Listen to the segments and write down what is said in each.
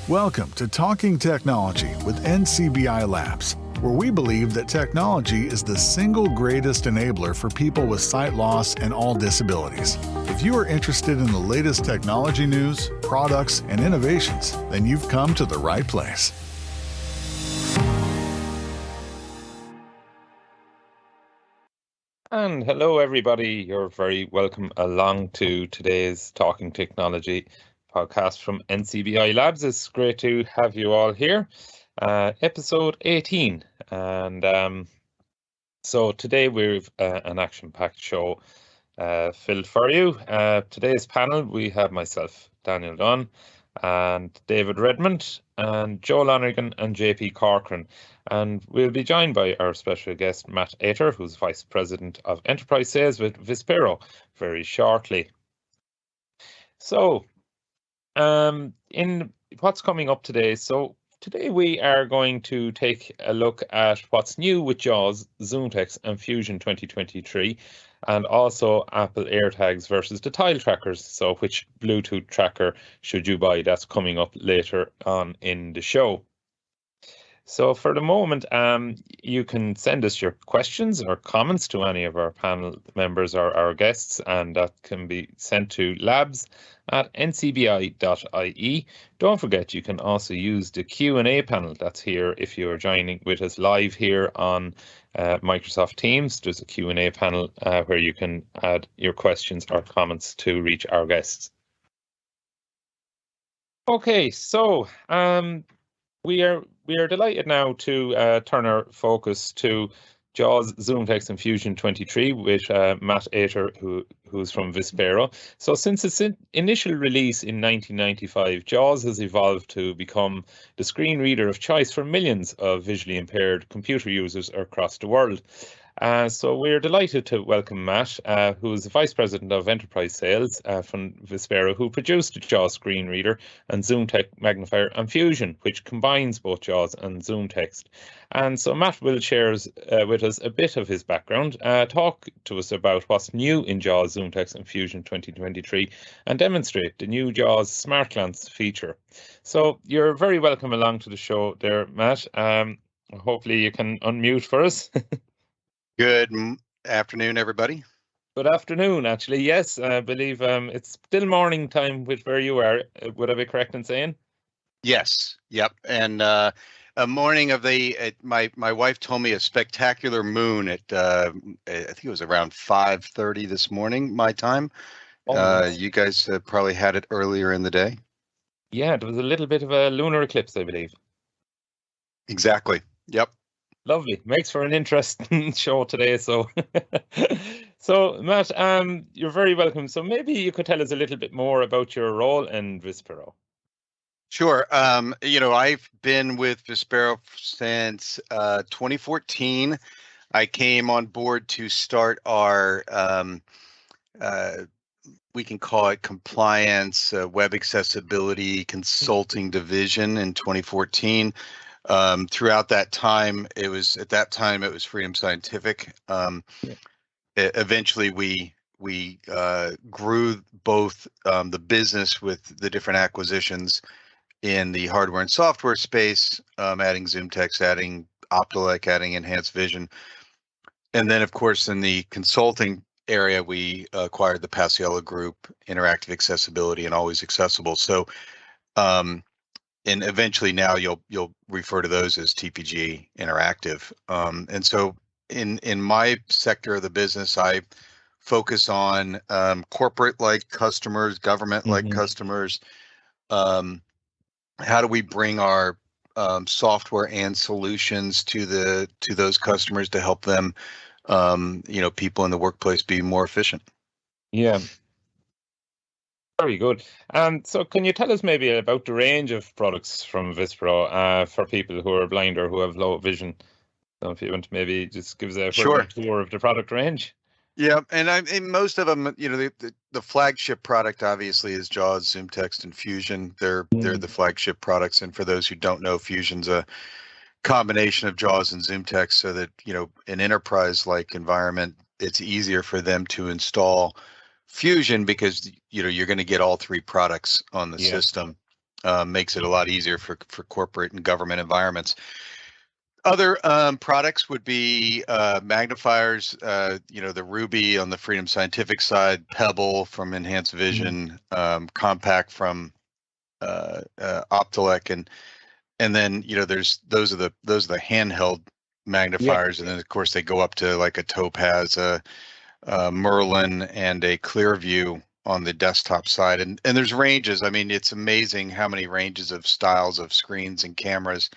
Welcome to Talking Technology with NCBI Labs, where we believe that technology is the single greatest enabler for people with sight loss and all disabilities. If you are interested in the latest technology news, products, and innovations, then you've come to the right place. And hello, everybody. You're very welcome along to today's Talking Technology podcast from NCBI Labs. It's great to have you all here. Episode 18. And so today we've an action-packed show filled for you. Today's panel, we have myself, Daniel Dunn, and David Redmond, and Joe Lonergan, and JP Corcoran. And we'll be joined by our special guest, Matt Ater, who's Vice President of Enterprise Sales with Vispero, very shortly. So, in what's coming up today, today we are going to take a look at what's new with JAWS, ZoomText, and Fusion 2023, and also Apple AirTags versus the tile trackers. So which Bluetooth tracker should you buy? That's coming up later on in the show. So for the moment, you can send us your questions or comments to any of our panel members or our guests, and that can be sent to labs@ncbi.ie. Don't forget, you can also use the Q&A panel that's here if you are joining with us live here on Microsoft Teams. There's a Q&A panel where you can add your questions or comments to reach our guests. Okay, so we are delighted now to turn our focus to JAWS, ZoomText, and Fusion 23 with Matt Ater, who's from Vispero. So since its initial release in 1995, JAWS has evolved to become the screen reader of choice for millions of visually impaired computer users across the world. So we're delighted to welcome Matt, who is the Vice President of Enterprise Sales from Vispero, who produced the JAWS screen reader and ZoomText magnifier and Fusion, which combines both JAWS and ZoomText. And so Matt will share with us a bit of his background, talk to us about what's new in JAWS, ZoomText, and Fusion 2023, and demonstrate the new JAWS Smart Glance feature. So you're very welcome along to the show there, Matt. Hopefully you can unmute for us. Good afternoon, everybody. Good afternoon, actually. Yes, I believe it's still morning time with where you are. Would I be correct in saying? Yes. Yep. And a morning of my wife told me a spectacular moon at I think it was around 5:30 this morning, my time. Nice. You guys probably had it earlier in the day. Yeah, there was a little bit of a lunar eclipse, I believe. Exactly. Yep. Lovely. Makes for an interesting show today. So, so Matt, you're very welcome. So maybe you could tell us a little bit more about your role in Vispero. Sure. I've been with Vispero since 2014. I came on board to start our, we can call it compliance, web accessibility consulting division in 2014. Throughout that time, it was Freedom Scientific. Eventually, we grew both the business with the different acquisitions in the hardware and software space, adding ZoomText, adding Optilec, adding Enhanced Vision, and then, of course, in the consulting area, we acquired the Paciella Group, Interactive Accessibility, and Always Accessible. So. And eventually now you'll refer to those as TPG Interactive. And so in my sector of the business, I focus on corporate-like customers, government-like customers. How do we bring our software and solutions to those customers to help them, people in the workplace be more efficient? Yeah. Very good. So can you tell us maybe about the range of products from Vispero for people who are blind or who have low vision? So if you want to maybe just give us a tour of the product range. Yeah, and most of them, the flagship product obviously is JAWS, ZoomText, and Fusion. They're the flagship products. And for those who don't know, Fusion's a combination of JAWS and ZoomText, so that an enterprise-like environment, it's easier for them to install Fusion because you're going to get all three products on the system. makes it a lot easier for corporate and government environments. Other products would be magnifiers, the Ruby on the Freedom Scientific side, Pebble from Enhanced Vision, Compact from Optelec, and then those are the handheld magnifiers, and then of course they go up to like a Topaz, a Merlin, and a Clearview on the desktop side, and there's ranges. I mean, it's amazing how many ranges of styles of screens and cameras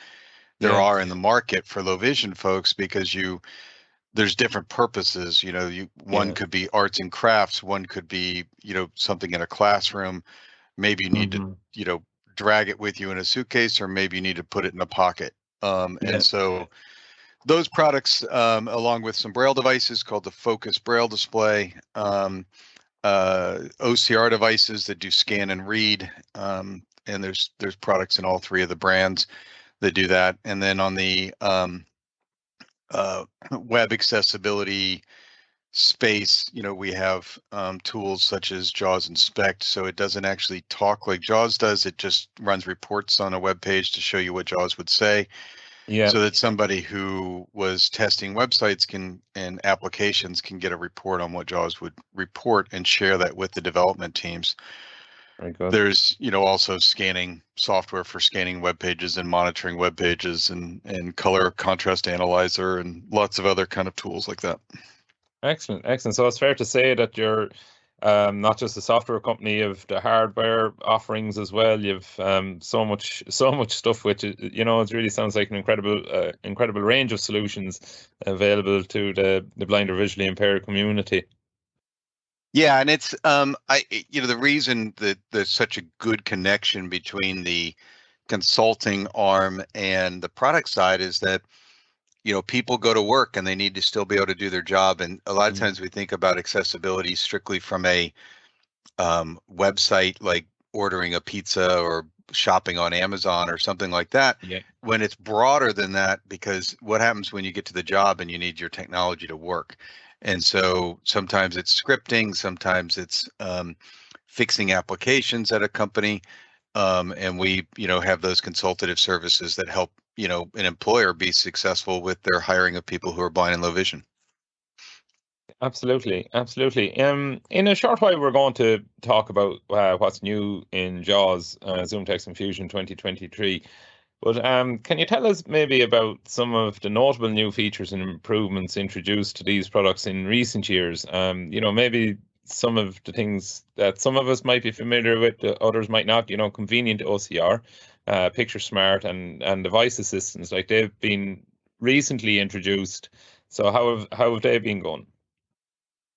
there are in the market for low vision folks, because there's different purposes. One could be arts and crafts, one could be something in a classroom. Maybe you need to drag it with you in a suitcase, or maybe you need to put it in a pocket. And so those products, along with some Braille devices called the Focus Braille Display, OCR devices that do scan and read, and there's products in all three of the brands that do that. And then on the web accessibility space, we have tools such as JAWS Inspect. So it doesn't actually talk like JAWS does. It just runs reports on a web page to show you what JAWS would say. So that somebody who was testing websites and applications can get a report on what JAWS would report and share that with the development teams. Very good. There's also scanning software for scanning web pages and monitoring web pages, and color contrast analyzer, and lots of other kind of tools like that. Excellent. So it's fair to say that you're not just a software company of the hardware offerings as well. You've so much stuff, which it really sounds like an incredible range of solutions available to the blind or visually impaired community. Yeah, and it's the reason that there's such a good connection between the consulting arm and the product side is that people go to work and they need to still be able to do their job. And a lot of times we think about accessibility strictly from a website, like ordering a pizza or shopping on Amazon or something like that, when it's broader than that, because what happens when you get to the job and you need your technology to work? And so sometimes it's scripting, sometimes it's fixing applications at a company, and we have those consultative services that help an employer be successful with their hiring of people who are blind and low vision. Absolutely. In a short while, we're going to talk about what's new in JAWS, ZoomText and Fusion 2023. But can you tell us maybe about some of the notable new features and improvements introduced to these products in recent years? Maybe some of the things that some of us might be familiar with, others might not. Convenient OCR, Picture Smart, and device assistants, like they've been recently introduced. So how have they been going?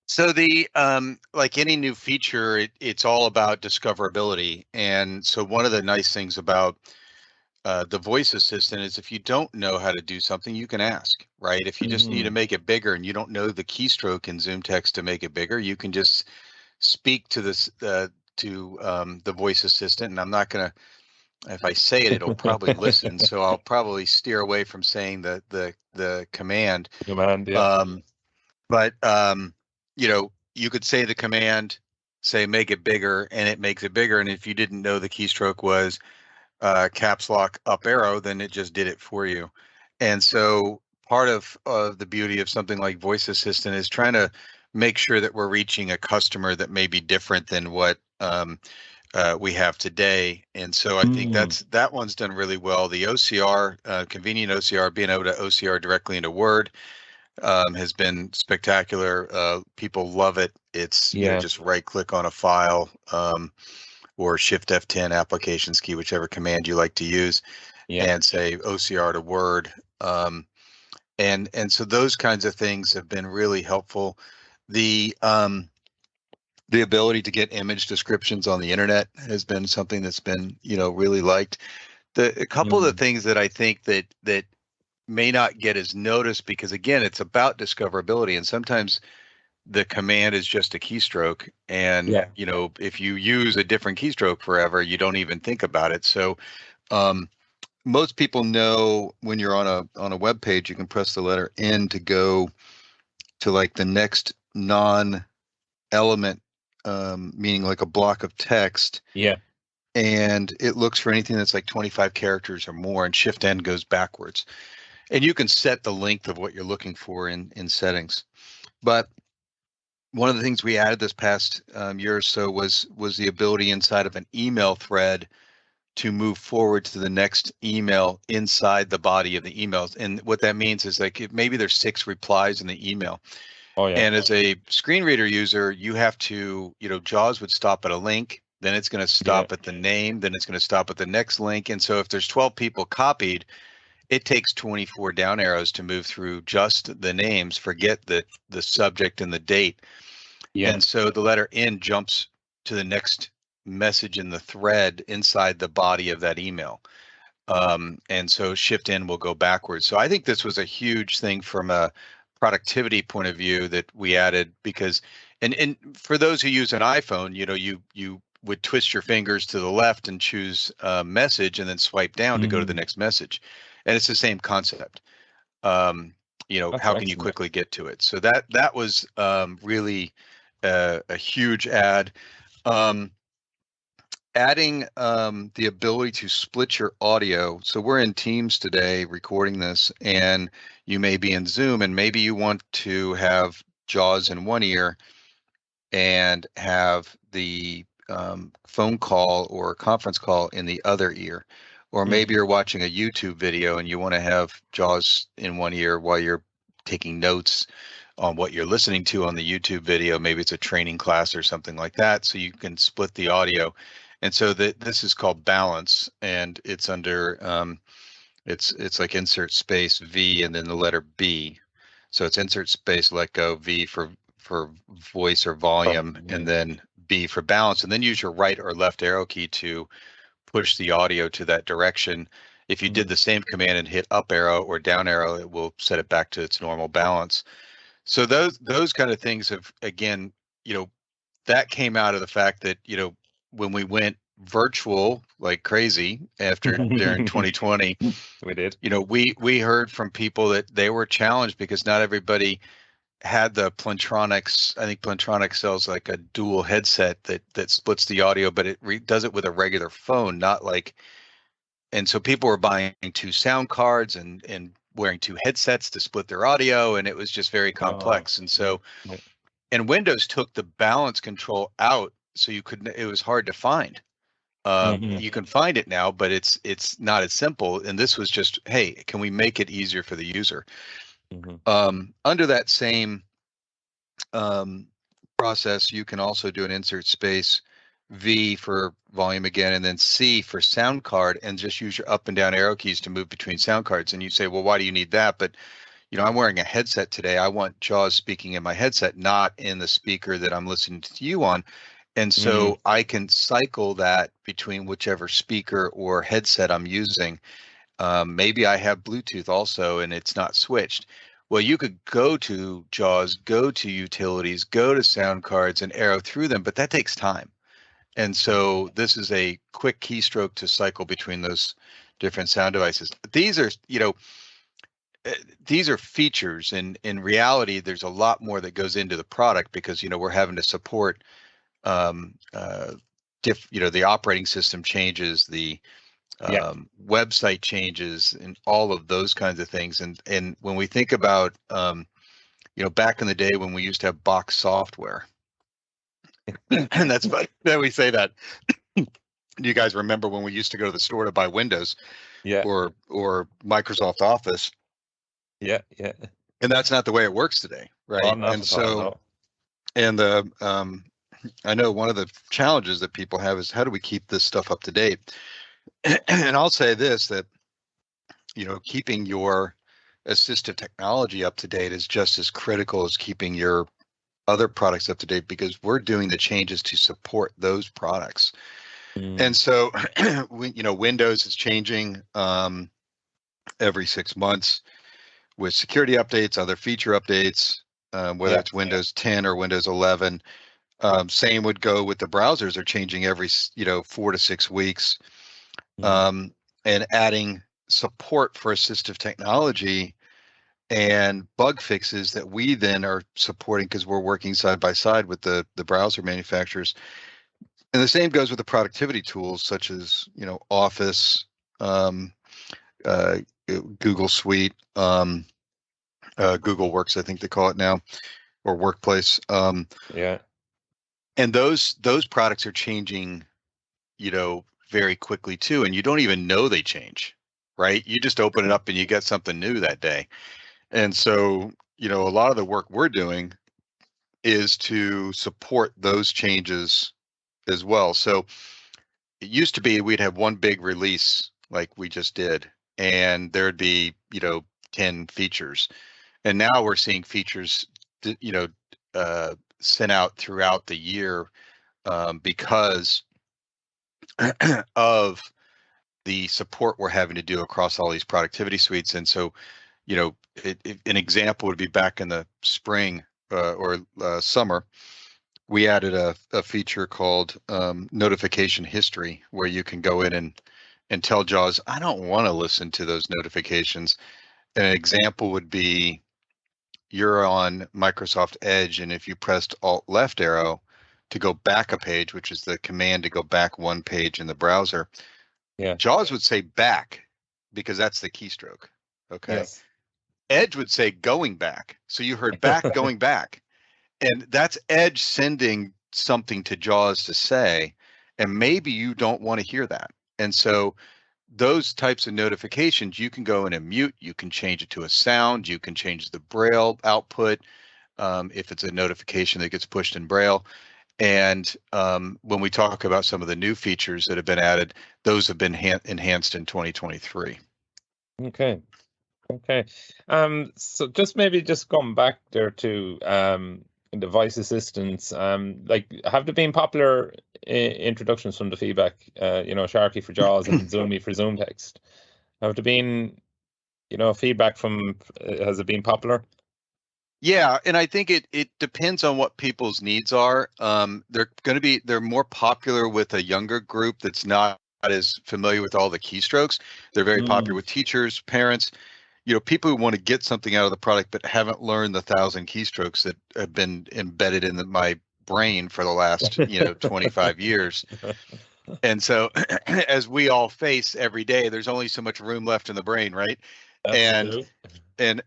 So the like any new feature, it's all about discoverability. And so one of the nice things about the voice assistant is if you don't know how to do something, you can ask, right? If you just need to make it bigger and you don't know the keystroke in ZoomText to make it bigger, you can just speak to this the voice assistant. And I'm not gonna, if I say it, it'll probably listen. So I'll probably steer away from saying the command. But you could say the command, say make it bigger, and it makes it bigger. And if you didn't know the keystroke was caps lock up arrow, then it just did it for you. And so part of the beauty of something like Voice Assistant is trying to make sure that we're reaching a customer that may be different than what we have today. And so I think that one's done really well. The OCR, convenient OCR, being able to OCR directly into Word, has been spectacular. People love it. It's just right click on a file, or Shift F10 applications key, whichever command you like to use, and say OCR to Word. And so those kinds of things have been really helpful. The ability to get image descriptions on the internet has been something that's been, really liked. A couple of the things that I think that may not get as noticed, because again, it's about discoverability, and sometimes the command is just a keystroke, and if you use a different keystroke forever, you don't even think about it. So most people know when you're on a web page, you can press the letter N to go to like the next non-element, meaning like a block of text. and it looks for anything that's like 25 characters or more, and Shift N goes backwards. And you can set the length of what you're looking for in settings. But one of the things we added this past year or so was the ability inside of an email thread to move forward to the next email inside the body of the emails. And what that means is like maybe there's 6 replies in the email. Oh yeah. And as a screen reader user, you have to, JAWS would stop at a link, then it's going to stop at the name, then it's going to stop at the next link. And so if there's 12 people copied, it takes 24 down arrows to move through just the names, forget the subject and the date. Yeah. And so the letter N jumps to the next message in the thread inside the body of that email. And so Shift N will go backwards. So I think this was a huge thing from a productivity point of view that we added, because and for those who use an iPhone, you would twist your fingers to the left and choose a message and then swipe down to go to the next message. And it's the same concept. How can you quickly get to it? So that was really a huge add. Adding the ability to split your audio. So we're in Teams today recording this, and you may be in Zoom, and maybe you want to have JAWS in one ear and have the phone call or conference call in the other ear. Or maybe you're watching a YouTube video and you want to have JAWS in one ear while you're taking notes on what you're listening to on the YouTube video. Maybe it's a training class or something like that, so you can split the audio. And so this is called balance, and it's under it's like insert space V and then the letter B. So it's insert space let go V for voice or volume, and then B for balance, and then use your right or left arrow key to push the audio to that direction. If you did the same command and hit up arrow or down arrow, it will set it back to its normal balance. So those kind of things have, again, that came out of the fact that, when we went virtual like crazy during 2020, we did. We heard from people that they were challenged because not everybody had the Plantronics. I think Plantronics sells like a dual headset that splits the audio, but it does it with a regular phone, not like. And so people were buying 2 sound cards and wearing 2 headsets to split their audio, and it was just very complex. And so, and Windows took the balance control out, so it was hard to find. You can find it now, but it's not as simple. And this was just, hey, can we make it easier for the user? Under that same process, you can also do an insert space V for volume again, and then C for sound card, and just use your up and down arrow keys to move between sound cards. And you say, well, why do you need that? But I'm wearing a headset today. I want JAWS speaking in my headset, not in the speaker that I'm listening to you on. And so I can cycle that between whichever speaker or headset I'm using. Maybe I have Bluetooth also, and it's not switched. Well, you could go to JAWS, go to utilities, go to sound cards and arrow through them, but that takes time. And so this is a quick keystroke to cycle between those different sound devices. These are features, and in reality, there's a lot more that goes into the product, because we're having to support the operating system changes, the website changes, and all of those kinds of things. And when we think about back in the day when we used to have box software, and that's funny that we say that. Do you guys remember when we used to go to the store to buy Windows, or Microsoft Office? Yeah. And that's not the way it works today, right? And so, and I know one of the challenges that people have is, how do we keep this stuff up to date? And I'll say this, that keeping your assistive technology up to date is just as critical as keeping your other products up to date, because we're doing the changes to support those products. And so Windows is changing every 6 months with security updates, other feature updates, whether it's Windows 10 or Windows 11. Same would go with the browsers, are changing every 4 to 6 weeks, and adding support for assistive technology and bug fixes that we then are supporting, because we're working side by side with the browser manufacturers. And the same goes with the productivity tools such as, Office, um, uh, Google Suite, Google Works, I think they call it now, or Workplace. Yeah. And those products are changing, very quickly too, and you don't even know they change, right? You just open it up and you get something new that day. And so, a lot of the work we're doing is to support those changes as well. So it used to be we'd have one big release like we just did, and there'd be, 10 features. And now we're seeing features, sent out throughout the year because of the support we're having to do across all these productivity suites. And so, an example would be back in the spring or summer, we added a feature called notification history, where you can go in and tell JAWS, I don't want to listen to those notifications. And an example would be you're on Microsoft Edge, and if you pressed Alt left arrow to go back a page, which is the command to go back one page in the browser, Yeah. JAWS would say back because that's the keystroke. Okay. Yes. Edge would say going back. So you heard back, going back. And that's Edge sending something to JAWS to say, and maybe you don't want to hear that. And so those types of notifications, you can go in and mute, you can change it to a sound, you can change the Braille output if it's a notification that gets pushed in Braille. And when we talk about some of the new features that have been added, those have been enhanced in 2023. Okay. Okay. So just going back there to the voice assistants, like, have there been popular introductions from the feedback? Sharky for JAWS and Zoomy for ZoomText. Have there been, feedback from? Has it been popular? Yeah, and I think it depends on what people's needs are. They're more popular with a younger group that's not as familiar with all the keystrokes. They're very popular with teachers, parents, people who want to get something out of the product but haven't learned the 1,000 keystrokes that have been embedded in my brain for the last 25 years. And so as we all face every day, there's only so much room left in the brain, right? And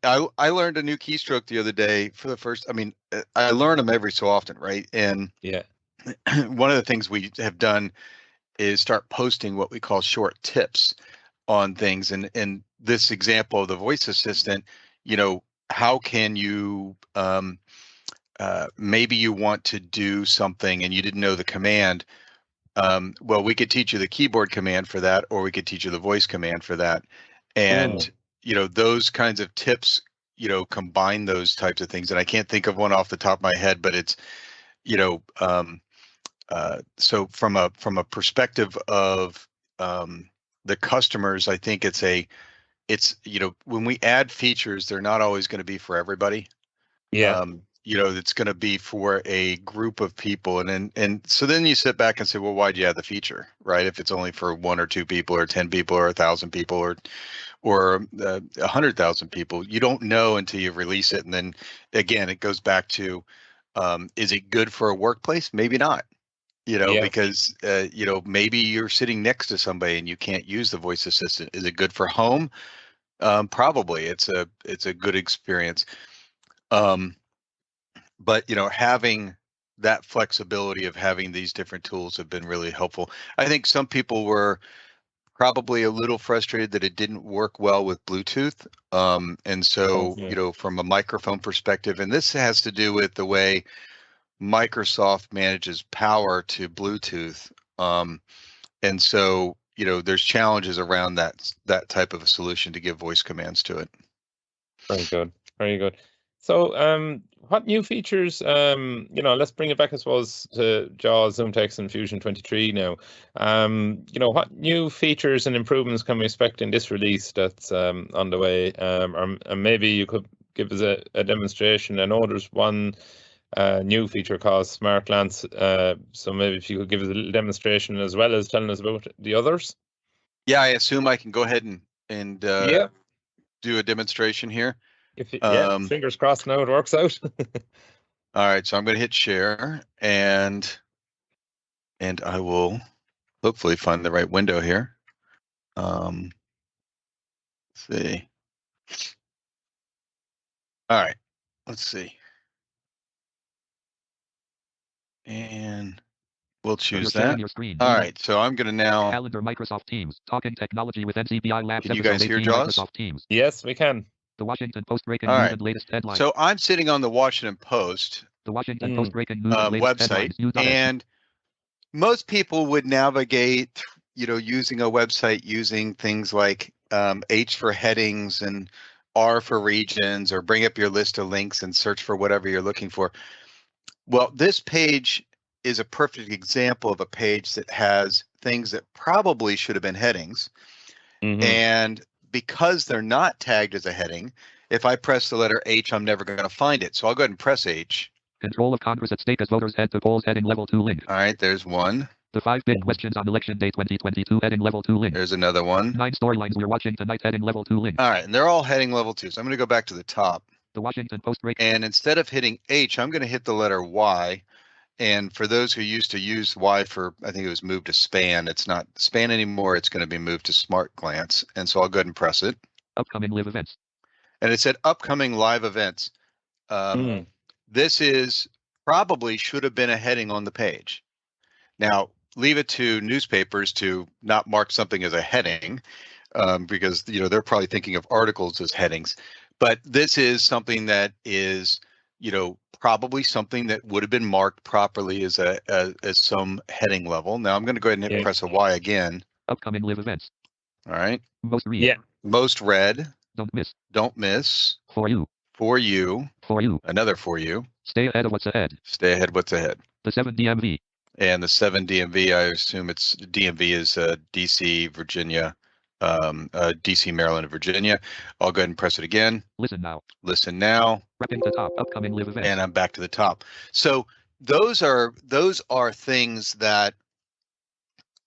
I learned a new keystroke the other day for the first. I mean, I learn them every so often, right? And yeah, one of the things we have done is start posting what we call short tips on things. And this example of the voice assistant, how can you maybe you want to do something and you didn't know the command. Well, we could teach you the keyboard command for that, or we could teach you the voice command for that. And those kinds of tips, combine those types of things. And I can't think of one off the top of my head, but it's, so from a perspective of the customers, I think it's when we add features, they're not always going to be for everybody. Yeah. It's going to be for a group of people. And so then you sit back and say, well, why'd you add the feature, right? If it's only for 1 or 2 people or 10 people or 1,000 people or 100,000 people, you don't know until you release it. And then again, it goes back to, is it good for a workplace? Maybe not, because, maybe you're sitting next to somebody and you can't use the voice assistant. Is it good for home? Probably. It's a good experience. But having that flexibility of having these different tools have been really helpful. I think some people were probably a little frustrated that it didn't work well with Bluetooth. And so, from a microphone perspective, and this has to do with the way Microsoft manages power to Bluetooth. And so, there's challenges around that type of a solution to give voice commands to it. Very good. Very good. So, what new features, let's bring it back, I suppose, to JAWS, ZoomText, and Fusion 23 now. What new features and improvements can we expect in this release that's on the way? Or maybe you could give us a demonstration. I know there's one new feature called Smart Glance. So maybe if you could give us a little demonstration as well as telling us about the others. Yeah, I assume I can go ahead and do a demonstration here. Fingers crossed now it works out. All right, so I'm going to hit share, and And I will hopefully find the right window here. Let's see. All right, let's see. And we'll choose that. Your screen. All right, so I'm going to now. Calendar, Microsoft Teams, talking technology with NCBI Labs. Can you guys hear 18, Jaws? Microsoft Teams. Yes, we can. The Washington Post breaking All news right. and latest headlines. So I'm sitting on the Washington Post The Washington Post breaking news and latest website, headlines. News and most people would navigate, using a website using things like H for headings and R for regions, or bring up your list of links and search for whatever you're looking for. Well, this page is a perfect example of a page that has things that probably should have been headings. And because they're not tagged as a heading, if I press the letter H, I'm never going to find it. So I'll go ahead and press H. Control of Congress at stake as voters head to polls. Heading level 2 link. All right, there's one. The 5 big questions on election day 2022. Heading level 2 link. There's another one. 9 storylines we're watching tonight. Heading level 2 link. All right, and they're all heading level 2. So I'm going to go back to the top. The Washington Post break. And instead of hitting H, I'm going to hit the letter Y. And for those who used to use Y for, I think it was moved to span. It's not span anymore. It's going to be moved to Smart Glance. And so I'll go ahead and press it. Upcoming live events. And it said upcoming live events. This is probably should have been a heading on the page. Now, leave it to newspapers to not mark something as a heading because, they're probably thinking of articles as headings. But this is something that is, probably something that would have been marked properly as some heading level. Now I'm going to go ahead and press a Y again. Upcoming live events. All right. Most read. Yeah. Most read. Don't miss. Don't miss. For you. For you. For you. Another for you. Stay ahead of what's ahead. Stay ahead what's ahead. The 7 DMV. And the 7 DMV, I assume it's DMV is DC, Virginia, DC, Maryland, and Virginia. I'll go ahead and press it again. Listen now. Listen now. Wrapping to top. Upcoming live events. And I'm back to the top. So those are things that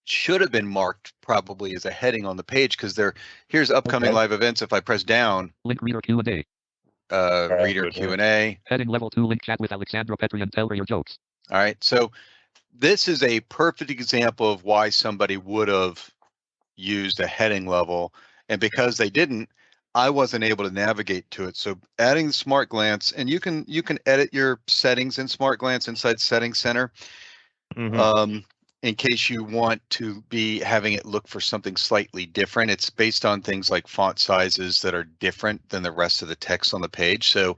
should have been marked probably as a heading on the page because here's upcoming live events. If I press down, link reader Q&A. Reader Q&A. Heading level 2 link chat with Alexandra Petri and tell her your jokes. All right. So this is a perfect example of why somebody would have used a heading level. And because they didn't, I wasn't able to navigate to it. So adding the Smart Glance, and you can edit your settings in Smart Glance inside Settings Center. In case you want to be having it look for something slightly different. It's based on things like font sizes that are different than the rest of the text on the page. So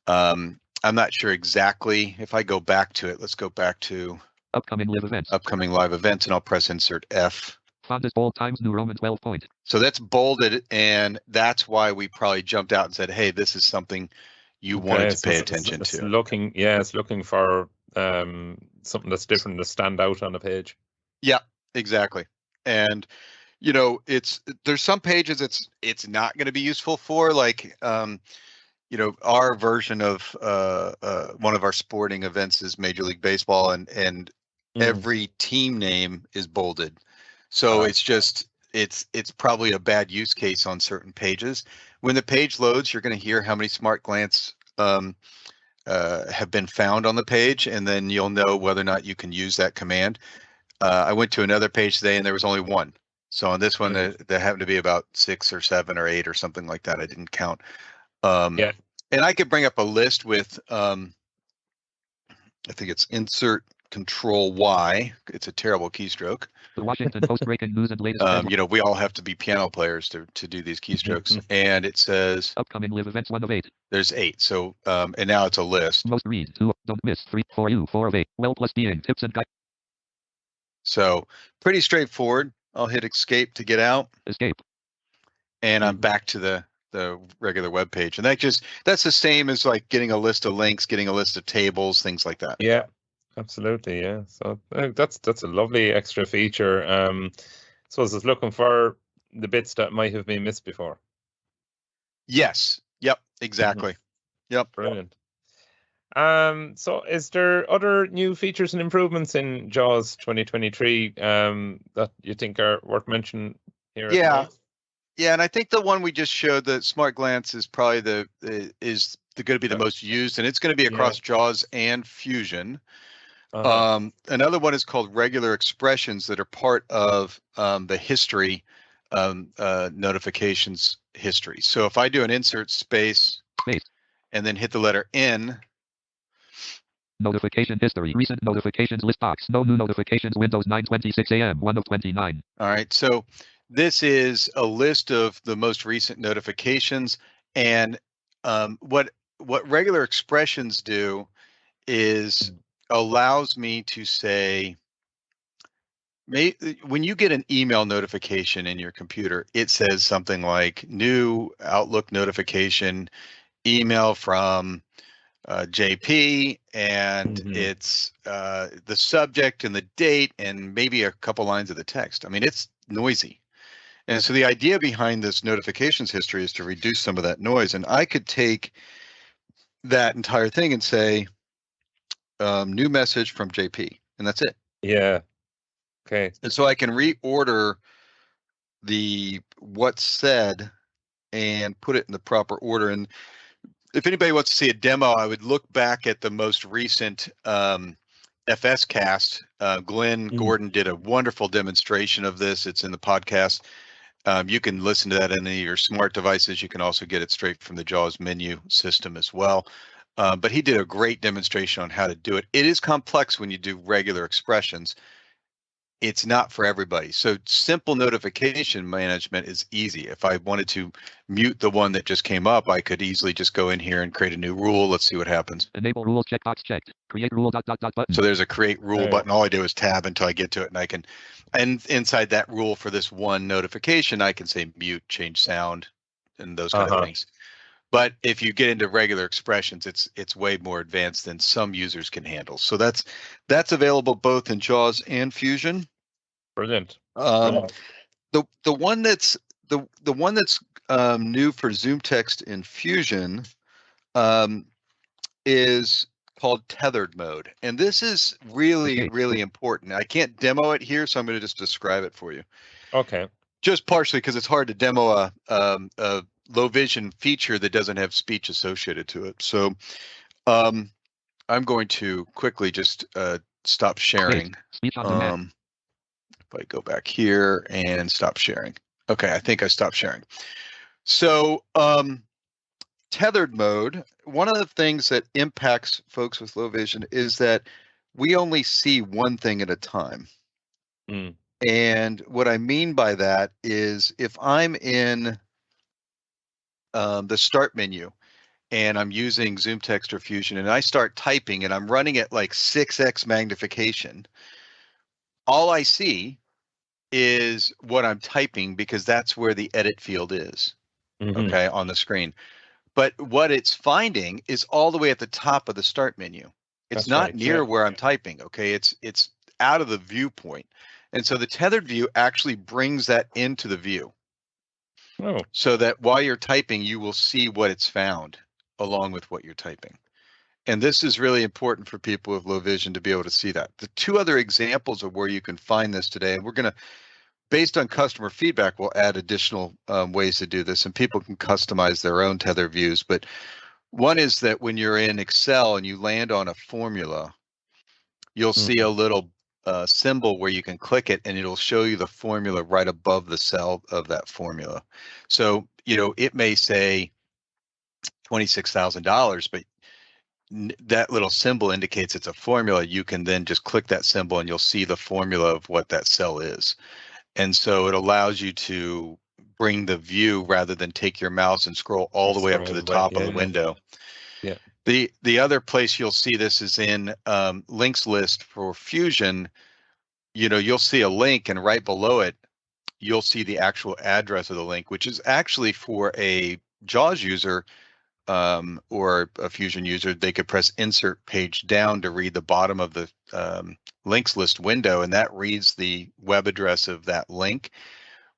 I'm not sure exactly. If I go back to it, let's go back to upcoming live events. Upcoming live events, and I'll press Insert F. Font is bold Times New Roman 12 point. So that's bolded, and that's why we probably jumped out and said, "Hey, this is something you wanted to pay attention to." It's looking for something that's different to stand out on a page. Yeah, exactly. And there's some pages it's not going to be useful for, like our version of one of our sporting events is Major League Baseball, and every team name is bolded. So it's probably a bad use case on certain pages. When the page loads, you're going to hear how many Smart Glance have been found on the page, and then you'll know whether or not you can use that command. I went to another page today and there was only one. So on this one, there happened to be about 6 or 7 or 8 or something like that. I didn't count. And I could bring up a list with, I think it's Insert Control Y. It's a terrible keystroke. The Washington Post breaking news and latest. We all have to be piano players to do these keystrokes. And it says upcoming live events 1 of 8. There's 8. So and now it's a list. Most read 2. Don't miss 3. For you 4 of 8. Well plus being tips and guide. So pretty straightforward. I'll hit Escape to get out. Escape. And I'm back to the regular web page. And that's the same as like getting a list of links, getting a list of tables, things like that. Yeah. Absolutely, yeah. So that's a lovely extra feature. So it's looking for the bits that might have been missed before. Yes. Yep. Exactly. Yep. Brilliant. So is there other new features and improvements in JAWS 2023 that you think are worth mentioning here? Yeah. Yeah, and I think the one we just showed, the Smart Glance, is probably going to be the most used, and it's going to be across JAWS and Fusion. Another one is called regular expressions that are part of the history notifications history. So if I do an insert space and then hit the letter N. Notification history. Recent notifications list box. No new notifications. Windows 9:26 a.m. 1 of 29. All right. So this is a list of the most recent notifications, and what regular expressions do is allows me to say, when you get an email notification in your computer, it says something like new Outlook notification, email from JP, and it's the subject and the date and maybe a couple lines of the text. I mean, it's noisy. And so the idea behind this notifications history is to reduce some of that noise. And I could take that entire thing and say, new message from JP, and that's it. Yeah. Okay. And so I can reorder the what's said and put it in the proper order. And if anybody wants to see a demo, I would look back at the most recent FS cast. Glenn Gordon did a wonderful demonstration of this. It's in the podcast. You can listen to that in any of your smart devices. You can also get it straight from the JAWS menu system as well. But he did a great demonstration on how to do it. It is complex when you do regular expressions. It's not for everybody. So simple notification management is easy. If I wanted to mute the one that just came up, I could easily just go in here and create a new rule. Let's see what happens. Enable rules checkbox checked. Create rule ... button. So there's a create rule button. All I do is tab until I get to it, and I can, and inside that rule for this one notification, I can say mute, change sound, and those kind of things. But if you get into regular expressions, it's way more advanced than some users can handle. So that's available both in JAWS and Fusion. Brilliant. The one that's the one that's new for ZoomText in Fusion is called tethered mode, and this is really important. I can't demo it here, so I'm going to just describe it for you. Okay. Just partially because it's hard to demo a low vision feature that doesn't have speech associated to it. So I'm going to quickly just stop sharing. Speech on demand. If I go back here and stop sharing. Okay, I think I stopped sharing. So tethered mode, one of the things that impacts folks with low vision is that we only see one thing at a time. And what I mean by that is if I'm in the start menu and I'm using ZoomText or Fusion and I start typing and I'm running at like 6x magnification, all I see is what I'm typing because that's where the edit field is, okay, on the screen. But what it's finding is all the way at the top of the start menu. It's not near where I'm typing, okay? It's out of the viewpoint. And so the tethered view actually brings that into the view. So that while you're typing, you will see what it's found along with what you're typing. And this is really important for people with low vision to be able to see that. The two other examples of where you can find this today, and we're going to, based on customer feedback, we'll add additional ways to do this, and people can customize their own tether views. But one is that when you're in Excel and you land on a formula, you'll see a little symbol where you can click it and it'll show you the formula right above the cell of that formula. So, you know, it may say $26,000, but that little symbol indicates it's a formula. You can then just click that symbol and you'll see the formula of what that cell is. And so it allows you to bring the view rather than take your mouse and scroll all the way up to the top of the window. Yeah. The other place you'll see this is in links list for Fusion. You know, you'll see a link and right below it, you'll see the actual address of the link, which is actually for a JAWS user or a Fusion user. They could press insert page down to read the bottom of the links list window, and that reads the web address of that link.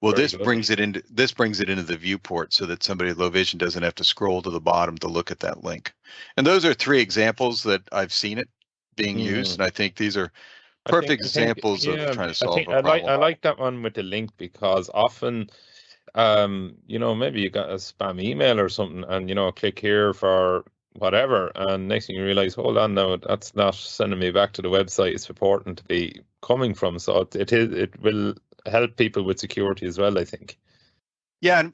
Well, this brings it into the viewport so that somebody with low vision doesn't have to scroll to the bottom to look at that link. And those are three examples that I've seen it being used, and I think these are perfect examples of trying to solve a problem. I like that one with the link because often, you know, maybe you got a spam email or something, and you know, click here for whatever, and next thing you realize, hold on, now that's not sending me back to the website it's purporting to be coming from. So it will help people with security as well, I think. Yeah, and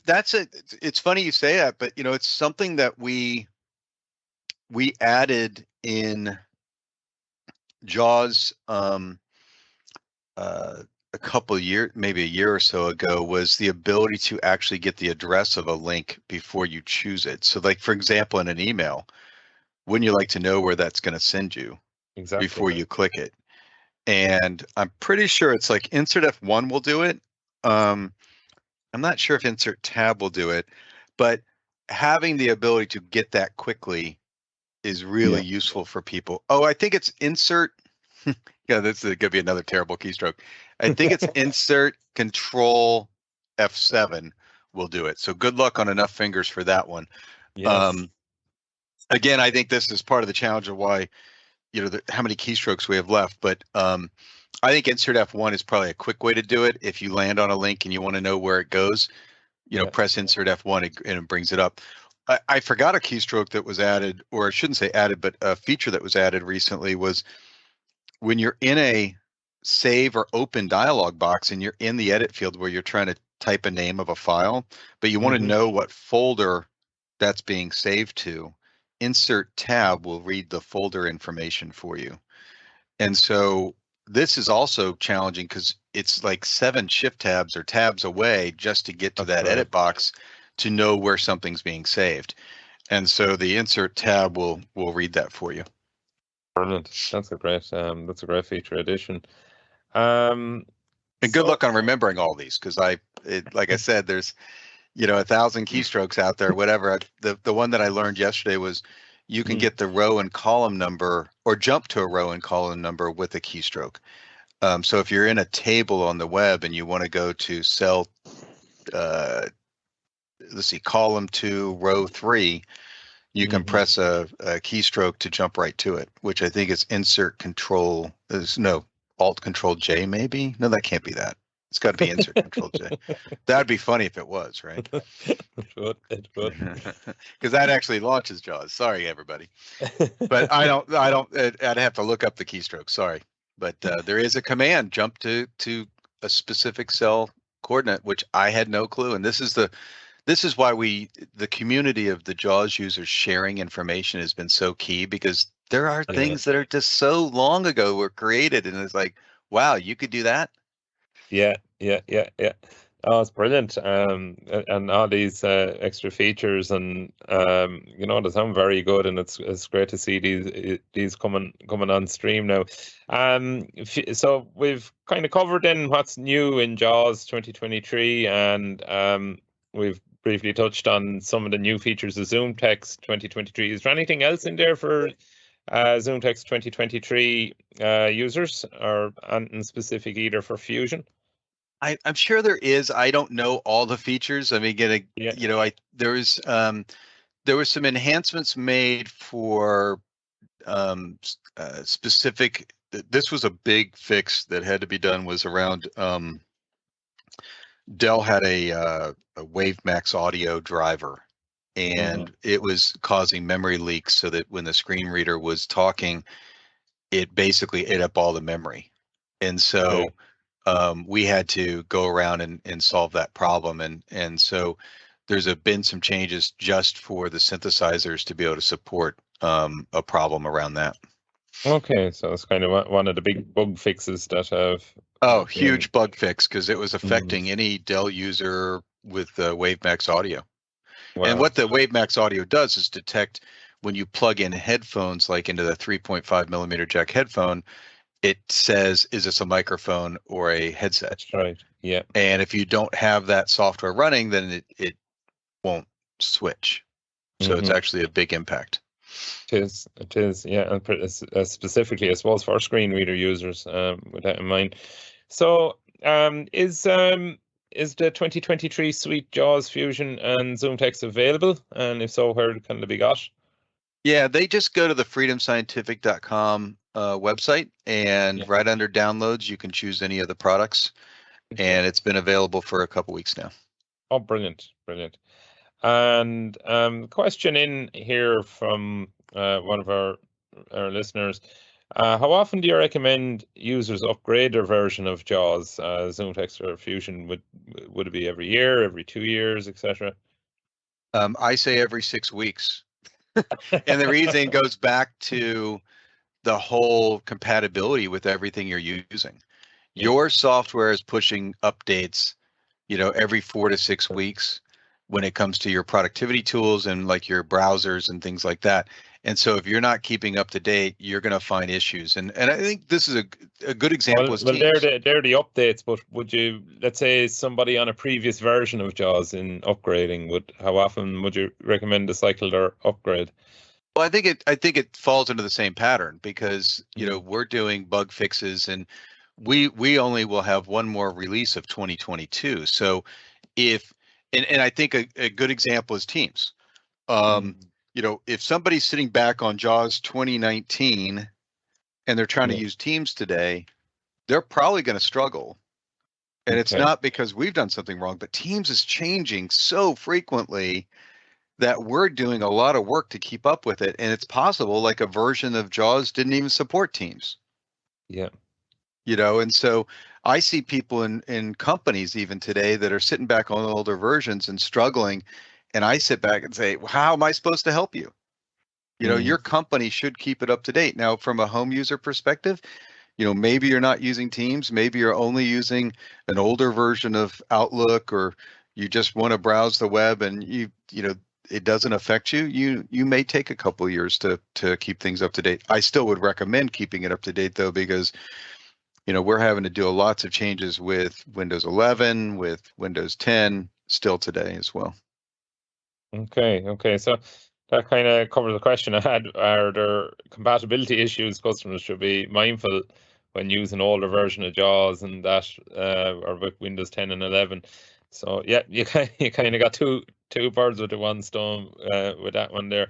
it's funny you say that, but it's something that we added in JAWS a couple of years, maybe a year or so ago, was the ability to actually get the address of a link before you choose it. So like, for example, in an email, wouldn't you like to know where that's going to send you Exactly. before you click it? And I'm pretty sure it's like insert F1 will do it. I'm not sure if insert tab will do it, but having the ability to get that quickly is really useful for people. Oh, I think it's insert. Yeah, this is going to be another terrible keystroke. I think it's insert control F7 will do it. So good luck on enough fingers for that one. Yes. Again, I think this is part of the challenge of why, how many keystrokes we have left. But I think insert F1 is probably a quick way to do it. If you land on a link and you want to know where it goes, press insert F1 and it brings it up. I forgot a keystroke that was added, or I shouldn't say added, but a feature that was added recently was when you're in a save or open dialog box and you're in the edit field where you're trying to type a name of a file, but you want to know what folder that's being saved to, insert tab will read the folder information for you. And so this is also challenging because it's like 7 shift tabs or tabs away just to get to that edit box to know where something's being saved. And so the insert tab will read that for you. Brilliant. That's a great feature addition. And good luck on remembering all these, because like I said, there's 1,000 keystrokes out there, whatever. The one that I learned yesterday was you can get the row and column number or jump to a row and column number with a keystroke. So if you're in a table on the web and you want to go to cell, column 2, row 3, you can press a keystroke to jump right to it, which I think is insert control. Alt Control J, maybe? No, that can't be that. It's got to be insert Control J. That'd be funny if it was, right? It would. Because that actually launches JAWS. Sorry, everybody. But I'd have to look up the keystroke. Sorry. But there is a command, jump to a specific cell coordinate, which I had no clue. And this is why the community of the JAWS users sharing information has been so key, because there are things that are just so long ago were created, and it's like, wow, you could do that. Yeah. Oh, it's brilliant. And all these extra features, and they sound very good, and it's great to see these coming on stream now. So we've kind of covered in what's new in JAWS 2023, and we've briefly touched on some of the new features of ZoomText 2023. Is there anything else in there for ZoomText 2023 users, or anything specific either for Fusion? I'm sure there is. I don't know all the features. I mean, there was some enhancements made for specific. This was a big fix that had to be done. Was around Dell had a WaveMax audio driver, and it was causing memory leaks, so that when the screen reader was talking, it basically ate up all the memory. And so we had to go around and solve that problem. And so there's been some changes just for the synthesizers to be able to support a problem around that. Okay, so it's kind of one of the big bug fixes that have. Oh, huge bug fix, because it was affecting any Dell user with WaveMax audio. Wow. And what the WaveMax audio does is detect when you plug in headphones, like into the 3.5 millimeter jack headphone, it says, is this a microphone or a headset? That's right. Yeah. And if you don't have that software running, then it won't switch. So it's actually a big impact. It is, yeah, and specifically, I suppose, for screen reader users, with that in mind. So, is the 2023 suite JAWS Fusion and ZoomText available? And if so, where can they be got? Yeah, they just go to the freedomscientific.com website, and right under downloads, you can choose any of the products. And it's been available for a couple weeks now. Oh, brilliant. And question in here from one of our listeners. How often do you recommend users upgrade their version of JAWS, ZoomText or Fusion? Would it be every year, every 2 years, etc.? I say every 6 weeks. And the reason goes back to the whole compatibility with everything you're using. Your software is pushing updates, every 4 to 6 weeks when it comes to your productivity tools and like your browsers and things like that. And so if you're not keeping up to date, you're going to find issues. And I think this is a good example. Well, they're the updates, but would you, let's say somebody on a previous version of JAWS in upgrading, how often would you recommend to cycle their upgrade? Well, I think it falls into the same pattern because, we're doing bug fixes and we only will have one more release of 2022. So and I think a good example is Teams. If somebody's sitting back on JAWS 2019 and they're trying to use Teams today, they're probably going to struggle. And it's not because we've done something wrong, but Teams is changing so frequently that we're doing a lot of work to keep up with it. And it's possible like a version of JAWS didn't even support Teams. Yeah. And so I see people in companies even today that are sitting back on older versions and struggling. And I sit back and say, well, how am I supposed to help you? Your company should keep it up to date. Now, from a home user perspective, maybe you're not using Teams, maybe you're only using an older version of Outlook, or you just want to browse the web and it doesn't affect you. You may take a couple of years to keep things up to date. I still would recommend keeping it up to date though, because we're having to do lots of changes with Windows 11, with Windows 10 still today as well. Okay. So that kind of covers the question I had. Are there compatibility issues customers should be mindful when using an older version of JAWS and that, or with Windows 10 and 11? So yeah, you kind of got two birds with the one stone with that one there.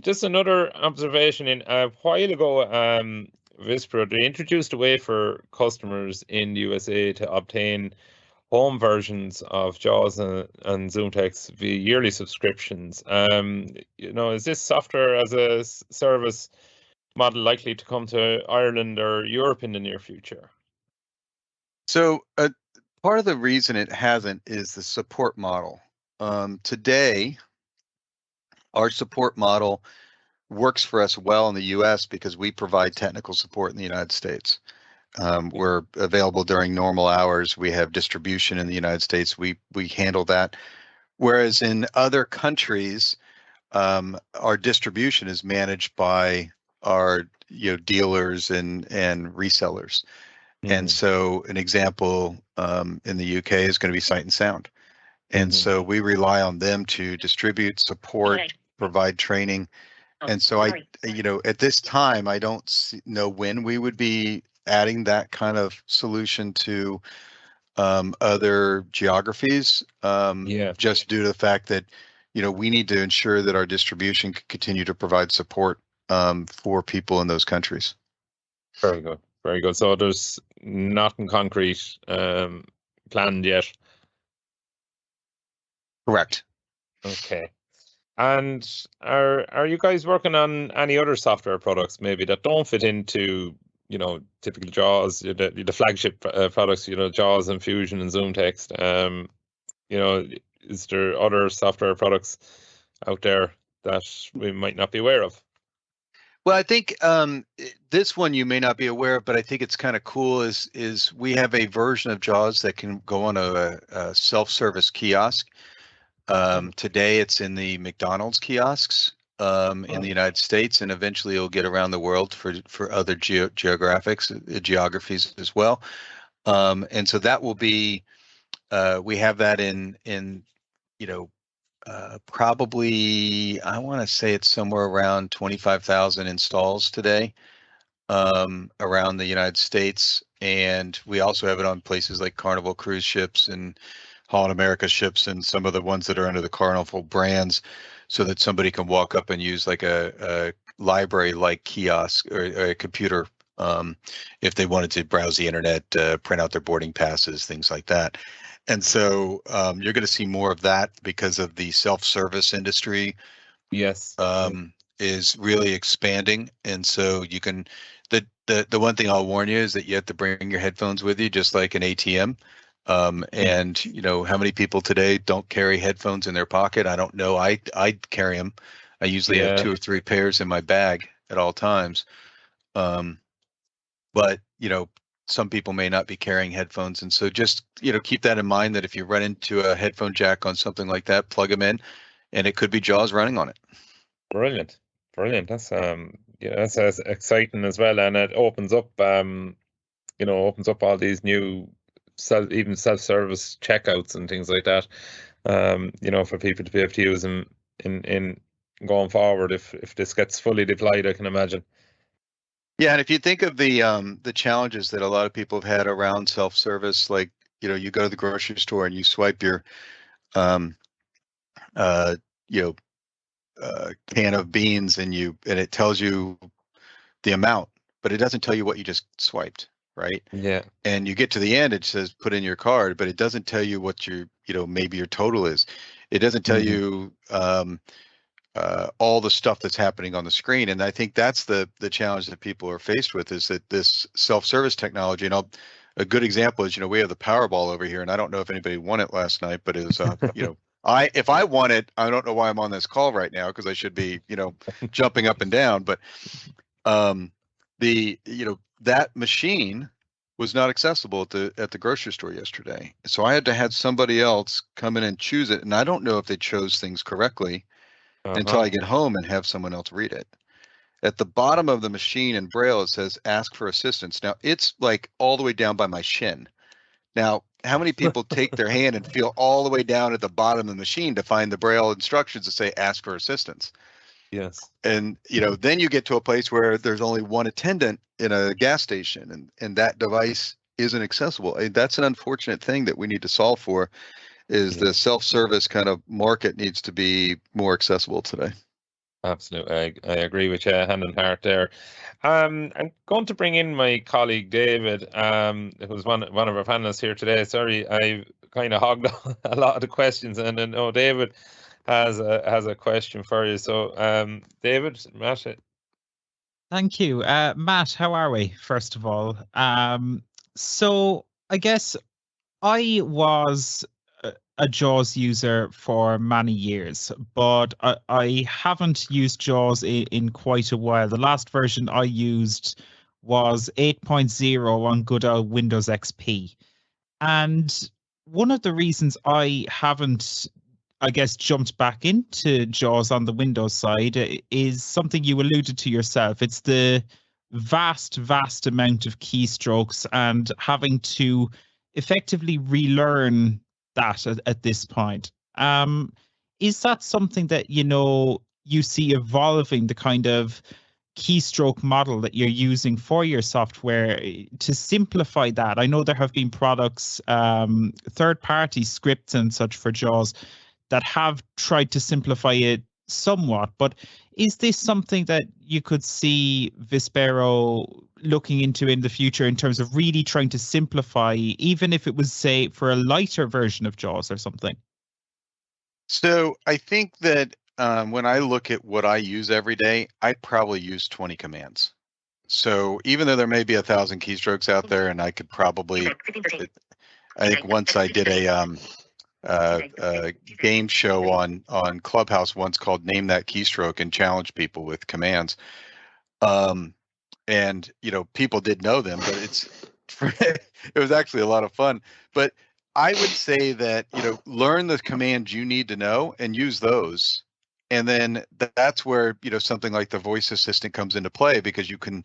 Just another observation. In a while ago, Vispero, they introduced a way for customers in the USA to obtain home versions of JAWS and ZoomText via yearly subscriptions. Is this software as a service model likely to come to Ireland or Europe in the near future? So part of the reason it hasn't is the support model. Today, our support model works for us well in the US because we provide technical support in the United States. We're available during normal hours. We have distribution in the United States. We handle that. Whereas in other countries, our distribution is managed by our dealers and resellers. And so an example in the UK is going to be Sight and Sound. And so we rely on them to distribute, support, provide training. And so at this time, I don't know when we would be adding that kind of solution to other geographies, just due to the fact that, we need to ensure that our distribution can continue to provide support for people in those countries. Very good. Very good. So there's nothing concrete planned yet. Correct. Okay. And are you guys working on any other software products maybe that don't fit into, typical JAWS, the flagship products, JAWS and Fusion and ZoomText? Is there other software products out there that we might not be aware of? Well, I think this one you may not be aware of, but I think it's kind of cool is we have a version of JAWS that can go on a self-service kiosk. Today it's in the McDonald's kiosks in the United States, and eventually it'll get around the world for other geographies as well. And so that will be, we have that in probably, I want to say it's somewhere around 25,000 installs today around the United States. And we also have it on places like Carnival cruise ships and Holland America ships and some of the ones that are under the Carnival brands, so that somebody can walk up and use like a library-like kiosk or a computer if they wanted to browse the internet, print out their boarding passes, things like that. And so you're going to see more of that because of the self-service industry Yes. is really expanding. And so you can, the one thing I'll warn you is that you have to bring your headphones with you, just like an ATM. And you know, how many people today don't carry headphones in their pocket? I don't know. I carry them. I usually have 2 or 3 pairs in my bag at all times. But you know, some people may not be carrying headphones, and so just, you know, keep that in mind, that if you run into a headphone jack on something like that, plug them in, and it could be JAWS running on it. Brilliant. That's that's exciting as well, and it opens up opens up all these new self-service checkouts and things like that. For people to be able to use them in going forward if this gets fully deployed, I can imagine. Yeah, and if you think of the challenges that a lot of people have had around self-service, like, you know, you go to the grocery store and you swipe your can of beans, and it tells you the amount, but it doesn't tell you what you just swiped, right? Yeah. And you get to the end, it says put in your card, but it doesn't tell you what your, maybe your total is. It doesn't tell you all the stuff that's happening on the screen. And I think that's the challenge that people are faced with, is that this self-service technology, and a good example is, we have the Powerball over here, and I don't know if anybody won it last night, but it was, if I won it, I don't know why I'm on this call right now, because I should be, jumping up and down. But that machine was not accessible at the grocery store yesterday. So I had to have somebody else come in and choose it. And I don't know if they chose things correctly until I get home and have someone else read it. At the bottom of the machine in Braille, it says ask for assistance. Now it's like all the way down by my shin. Now, how many people take their hand and feel all the way down at the bottom of the machine to find the Braille instructions to say ask for assistance? Yes. And, then you get to a place where there's only one attendant in a gas station, and that device isn't accessible. That's an unfortunate thing that we need to solve for, is the self-service kind of market needs to be more accessible today. Absolutely. I agree with you, hand in heart there. I'm going to bring in my colleague David, who's one of our panelists here today. Sorry, I kind of hogged a lot of the questions, and then David has a question for you. So, David, Matt. Thank you, Matt. How are we? First of all, so I guess I was a JAWS user for many years, but I haven't used JAWS in quite a while. The last version I used was 8.0 on good old Windows XP. And one of the reasons I haven't, I guess, jumped back into JAWS on the Windows side is something you alluded to yourself. It's the vast amount of keystrokes and having to effectively relearn that at this point. Is that something that you see evolving, the kind of keystroke model that you're using for your software to simplify that? I know there have been products, third-party scripts and such for JAWS that have tried to simplify it somewhat, but is this something that you could see Vispero looking into in the future in terms of really trying to simplify, even if it was, say, for a lighter version of JAWS or something? So I think that when I look at what I use every day, I probably use 20 commands. So even though there may be 1,000 keystrokes out there, and I could probably, I think once I did a game show on Clubhouse once called Name That Keystroke, and challenge people with commands. And people did know them, but it was actually a lot of fun. But I would say that learn the commands you need to know and use those, and then that's where something like the voice assistant comes into play, because you can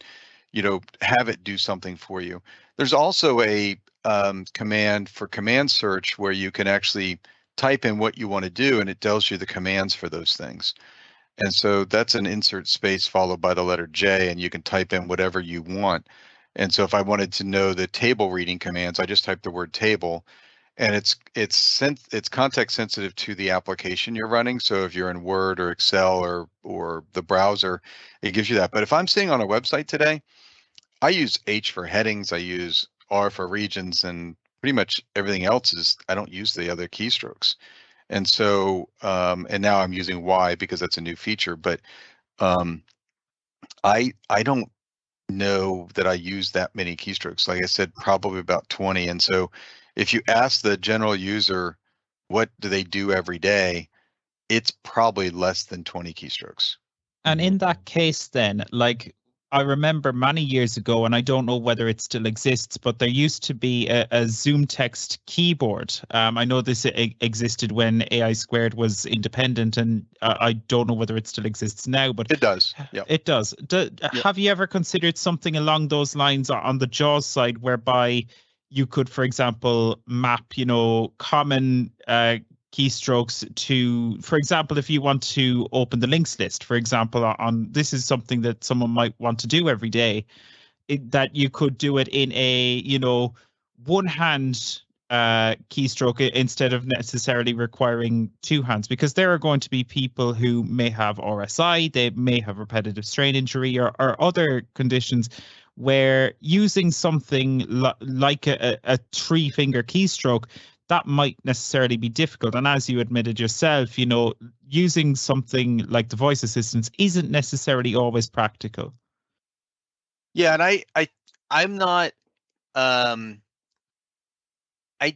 have it do something for you. There's also a command for command search where you can actually type in what you want to do, and it tells you the commands for those things. And so that's an insert space followed by the letter J, and you can type in whatever you want. And so if I wanted to know the table reading commands, I just type the word table, and it's context sensitive to the application you're running. So if you're in Word or Excel or the browser, it gives you that. But if I'm sitting on a website today, I use H for headings, I use R for regions, and pretty much everything else is, I don't use the other keystrokes. And so, and now I'm using Y because that's a new feature, but I don't know that I use that many keystrokes. Like I said, probably about 20. And so if you ask the general user, what do they do every day? It's probably less than 20 keystrokes. And in that case, then, like, I remember many years ago, and I don't know whether it still exists, but there used to be a ZoomText keyboard. I know this existed when AI Squared was independent, and I don't know whether it still exists now, but it does. Yeah, it does. Have you ever considered something along those lines on the JAWS side, whereby you could, for example, map, common keystrokes to, for example, if you want to open the links list, for example, on this is something that someone might want to do every day, that you could do it in a, one hand keystroke instead of necessarily requiring two hands, because there are going to be people who may have RSI, they may have repetitive strain injury or other conditions where using something like a 3-finger keystroke, that might necessarily be difficult. And as you admitted yourself, using something like the voice assistants isn't necessarily always practical. Yeah, and I'm not, I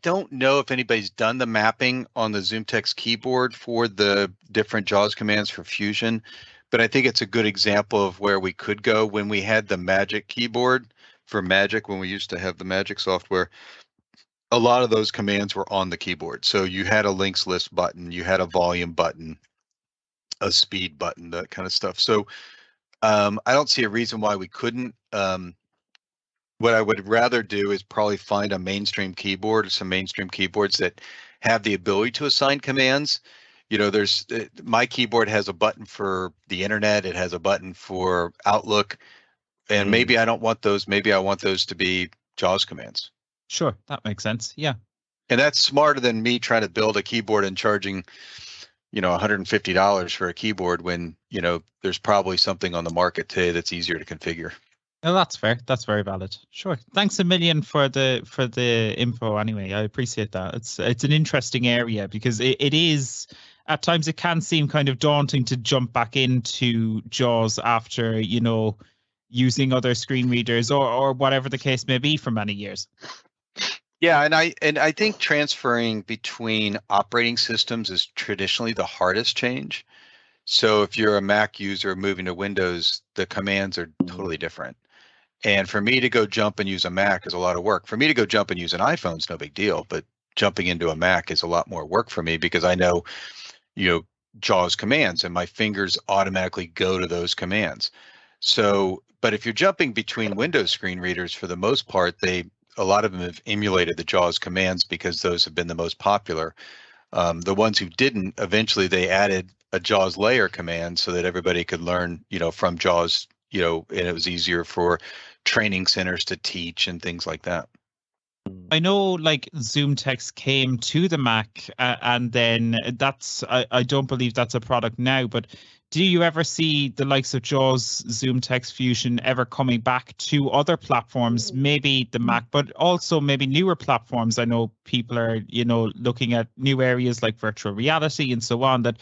don't know if anybody's done the mapping on the ZoomText keyboard for the different JAWS commands for Fusion, but I think it's a good example of where we could go when we had the Magic keyboard for Magic, when we used to have the Magic software. A lot of those commands were on the keyboard. So you had a links list button, you had a volume button, a speed button, that kind of stuff. So I don't see a reason why we couldn't. What I would rather do is probably find a mainstream keyboard or some mainstream keyboards that have the ability to assign commands. There's my keyboard has a button for the internet, it has a button for Outlook, and maybe I don't want those. Maybe I want those to be JAWS commands. Sure, that makes sense. Yeah. And that's smarter than me trying to build a keyboard and charging, $150 for a keyboard when, there's probably something on the market today that's easier to configure. No, that's fair. That's very valid. Sure. Thanks a million for the info anyway. I appreciate that. It's an interesting area because it is, at times it can seem kind of daunting to jump back into JAWS after, using other screen readers or whatever the case may be for many years. Yeah, and I think transferring between operating systems is traditionally the hardest change. So if you're a Mac user moving to Windows, the commands are totally different. And for me to go jump and use a Mac is a lot of work. For me to go jump and use an iPhone is no big deal, but jumping into a Mac is a lot more work for me because I know, JAWS commands and my fingers automatically go to those commands. So, but if you're jumping between Windows screen readers, for the most part, a lot of them have emulated the JAWS commands because those have been the most popular. The ones who didn't, eventually they added a JAWS layer command so that everybody could learn, from JAWS, and it was easier for training centers to teach and things like that. I know like ZoomText came to the Mac and then I don't believe that's a product now, but do you ever see the likes of JAWS, ZoomText Fusion ever coming back to other platforms, maybe the Mac, but also maybe newer platforms? I know people are, looking at new areas like virtual reality and so on that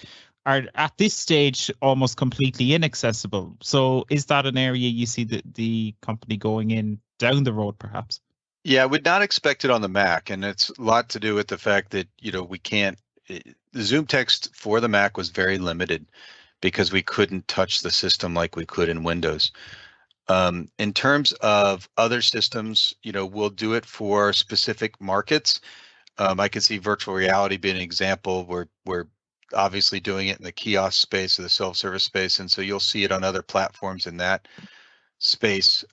are at this stage almost completely inaccessible. So is that an area you see the company going in down the road, perhaps? Yeah, I would not expect it on the Mac, and it's a lot to do with the fact that, we can't, the ZoomText for the Mac was very limited because we couldn't touch the system like we could in Windows. In terms of other systems, we'll do it for specific markets. I could see virtual reality being an example where we're obviously doing it in the kiosk space or the self-service space, and so you'll see it on other platforms in that space.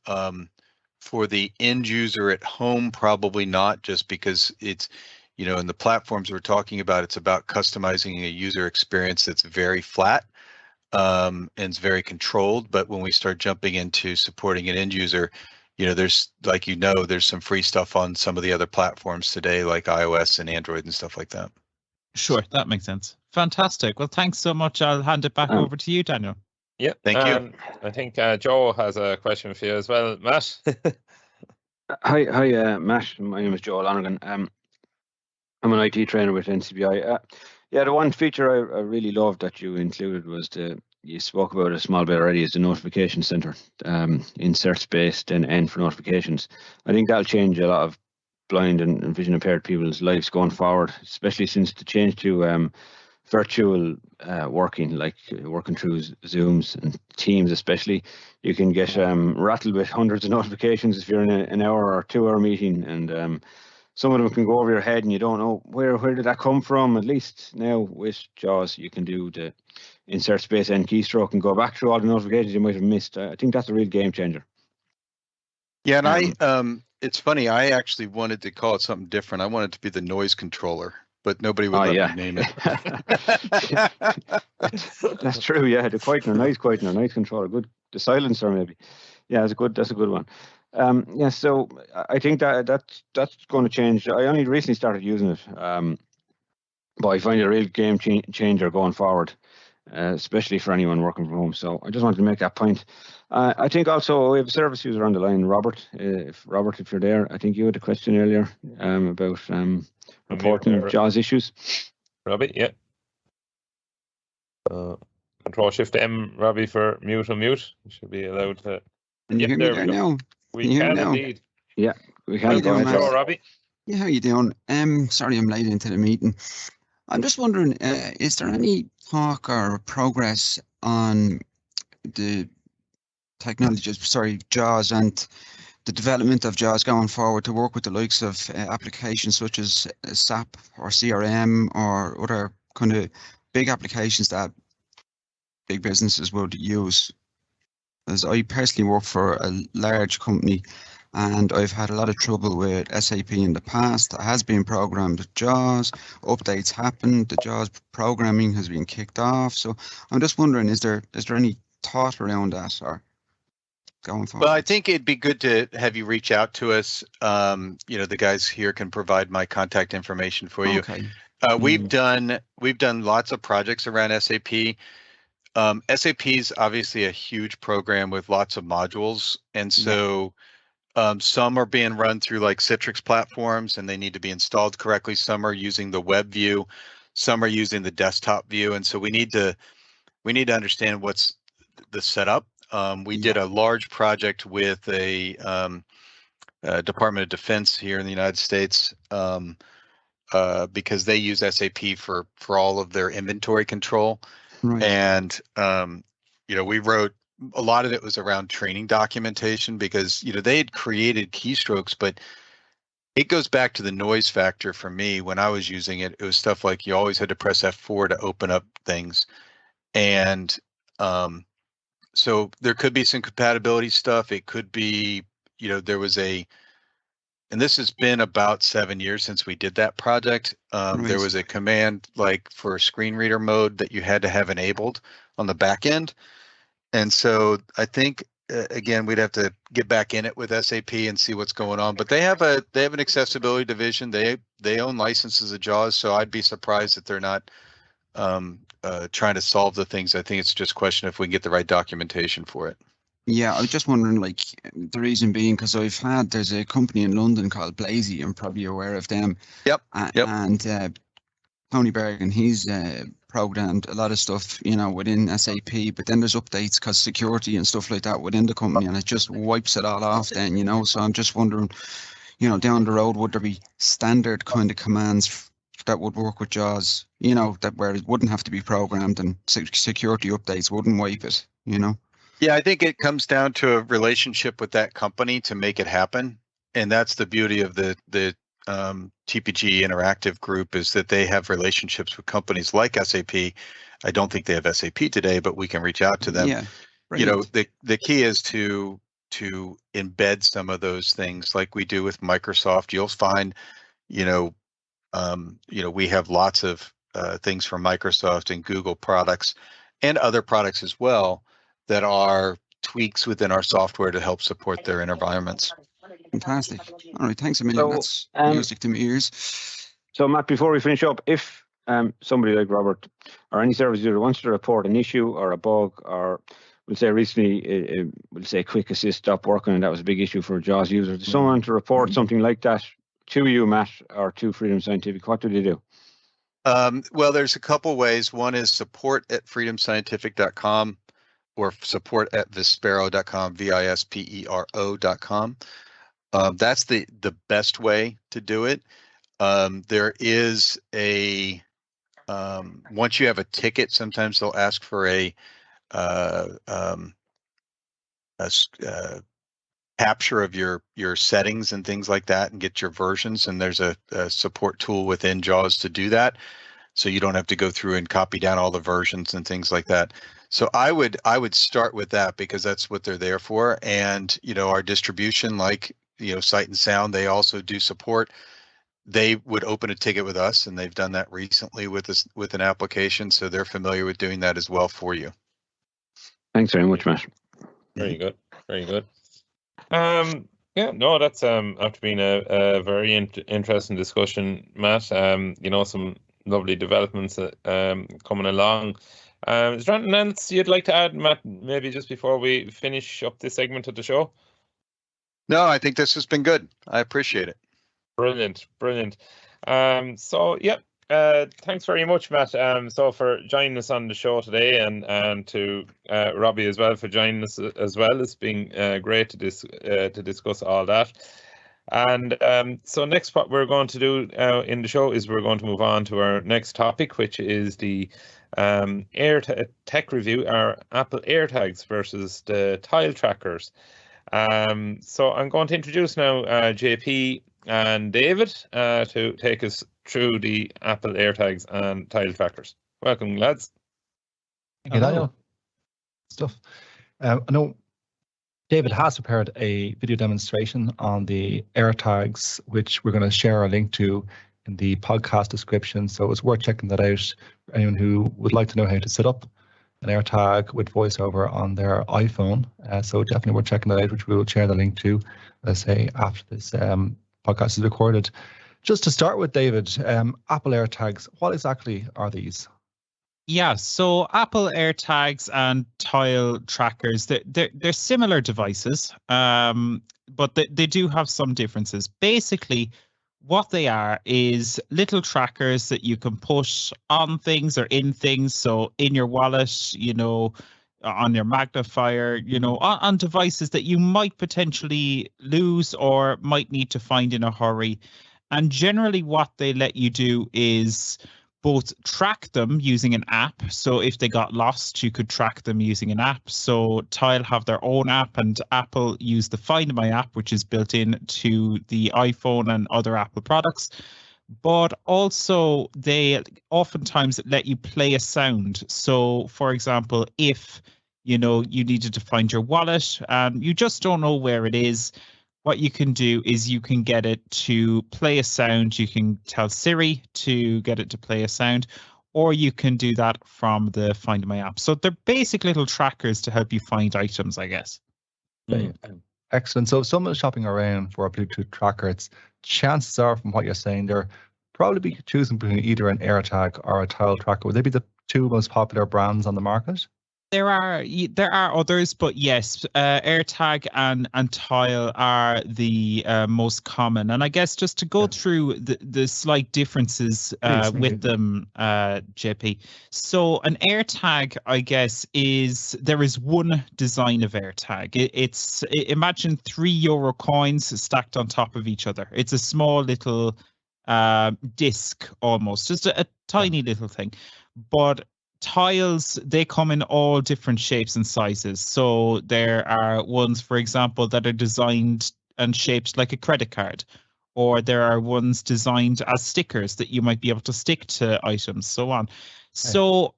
For the end user at home, probably not, just because it's, in the platforms we're talking about, it's about customizing a user experience that's very flat and it's very controlled. But when we start jumping into supporting an end user, there's there's some free stuff on some of the other platforms today, like iOS and Android and stuff like that. Sure, that makes sense. Fantastic. Well, thanks so much. I'll hand it back over to you, Daniel. Yeah, thank you. I think Joe has a question for you as well, Matt. Hi, Matt. My name is Joel Lonergan. I'm an IT trainer with NCBI. Yeah, the one feature I really loved that you included was you spoke about a small bit already, is the notification center. Insert space, then N for notifications. I think that'll change a lot of blind and vision impaired people's lives going forward, especially since the change to virtual working, like working through Zooms and Teams especially. You can get rattled with hundreds of notifications if you're in an hour or 2 hour meeting, and some of them can go over your head and you don't know where did that come from. At least now with JAWS you can do the insert space and keystroke and go back through all the notifications you might have missed. I think that's a real game changer. Yeah, and it's funny, I actually wanted to call it something different. I wanted to be the noise controller, but nobody would let me name it. That's true, yeah. The quietener, noise controller, the silencer maybe. Yeah, that's a good one. Yeah, so I think that's going to change. I only recently started using it, but I find it a real game changer going forward, especially for anyone working from home. So I just wanted to make that point. I think also we have a service user on the line, Robert. If you're there, I think you had a question earlier about reporting JAWS issues. Robbie, yeah. Control Shift M, Robbie, for mute. You should be allowed to. Can you hear me there now? We can indeed. Yeah, we can. How you doing, Matt? Robbie? Yeah, how you doing? Sorry I'm late into the meeting. I'm just wondering, is there any talk or progress on the technology, JAWS, and the development of JAWS going forward to work with the likes of applications such as SAP or CRM or other kind of big applications that big businesses would use? As I personally work for a large company and I've had a lot of trouble with SAP in the past. It has been programmed with JAWS, updates happen, the JAWS programming has been kicked off. So I'm just wondering, is there any thought around that or going forward? Well, I think it'd be good to have you reach out to us. The guys here can provide my contact information for you. Okay. We've done lots of projects around SAP. SAP is obviously a huge program with lots of modules, and so some are being run through like Citrix platforms and they need to be installed correctly. Some are using the web view, some are using the desktop view, and so we need to understand what's the setup. We did a large project with a Department of Defense here in the United States because they use SAP for all of their inventory control. Right. And we wrote a lot of it was around training documentation because they had created keystrokes, but it goes back to the noise factor for me. When I was using it, it was stuff like you always had to press F4 to open up things, and so there could be some compatibility stuff. It could be there was and this has been about 7 years since we did that project. There was a command like for screen reader mode that you had to have enabled on the back end. And so I think, again, we'd have to get back in it with SAP and see what's going on. But they have an accessibility division. They own licenses of JAWS, so I'd be surprised that they're not trying to solve the things. I think it's just a question if we can get the right documentation for it. Yeah, I was just wondering, like, the reason being because there's a company in London called Blazy. I'm probably aware of them. Yep. And Tony Bergen, he's programmed a lot of stuff, within SAP, but then there's updates because security and stuff like that within the company, and it just wipes it all off then, So I'm just wondering, down the road, would there be standard kind of commands that would work with JAWS, that where it wouldn't have to be programmed and security updates wouldn't wipe it, Yeah, I think it comes down to a relationship with that company to make it happen. And that's the beauty of the TPG Interactive Group, is that they have relationships with companies like SAP. I don't think they have SAP today, but we can reach out to them. Yeah, the key is to embed some of those things like we do with Microsoft. You'll find, we have lots of things from Microsoft and Google products and other products as well that are tweaks within our software to help support their environments. Fantastic. All right, thanks a million. That's music to my ears. So Matt, before we finish up, if somebody like Robert or any service user wants to report an issue or a bug or we'll say recently, we'll say Quick Assist stopped working, and that was a big issue for JAWS users. If someone to report something like that to you, Matt, or to Freedom Scientific, what do they do? Well, there's a couple ways. One is support@freedomscientific.com or support@vispero.com, vispero.com. That's the best way to do it. There is a once you have a ticket, sometimes they'll ask for a capture of your settings and things like that, and get your versions. And there's a support tool within JAWS to do that, so you don't have to go through and copy down all the versions and things like that. So I would start with that, because that's what they're there for. And our distribution, like Sight and Sound, they also do support. They would open a ticket with us, and they've done that recently with an application, so they're familiar with doing that as well for you. Thanks very much, Matt. Very good. Very good. Yeah, no, that's after being a very interesting discussion, Matt. Some lovely developments coming along. Is there anything else you'd like to add, Matt, maybe just before we finish up this segment of the show? No, I think this has been good. I appreciate it. Brilliant. So thanks very much, Matt. So for joining us on the show today, and to Robbie as well for joining us as well. It's been great to discuss all that. And so next, what we're going to do in the show is we're going to move on to our next topic, which is the tech review, our Apple AirTags versus the tile trackers. So I'm going to introduce now JP and David to take us through the Apple AirTags and tile trackers. Welcome, lads. Thank you, Daniel. Stuff. I know David has prepared a video demonstration on the AirTags, which we're going to share a link to in the podcast description. So it's worth checking that out for anyone who would like to know how to set up an AirTag with VoiceOver on their iPhone. So definitely worth checking that out, which we will share the link to, let's say, after this podcast is recorded. Just to start with, David, Apple AirTags, what exactly are these? Yeah, so Apple AirTags and tile trackers, they're similar devices, but they do have some differences. Basically, what they are is little trackers that you can put on things or in things. So in your wallet, on your magnifier, on devices that you might potentially lose or might need to find in a hurry. And generally what they let you do is both track them using an app. So if they got lost, you could track them using an app. So Tile have their own app, and Apple use the Find My app, which is built in to the iPhone and other Apple products. But also they oftentimes let you play a sound. So for example, if you needed to find your wallet and you just don't know where it is, what you can do is you can get it to play a sound. You can tell Siri to get it to play a sound, or you can do that from the Find My app. So they're basic little trackers to help you find items, I guess. Excellent. So if someone is shopping around for a Bluetooth tracker, chances are, from what you're saying, they're probably be choosing between either an AirTag or a tile tracker. Would they be the two most popular brands on the market? There are others, but yes, AirTag and Tile are the most common. And I guess just to go through the slight differences with them, JP. So an AirTag, I guess, there is one design of AirTag. Imagine €3 coins stacked on top of each other. It's a small little disc almost, just a tiny little thing. But tiles, they come in all different shapes and sizes. So there are ones, for example, that are designed and shaped like a credit card, or there are ones designed as stickers that you might be able to stick to items, so on. So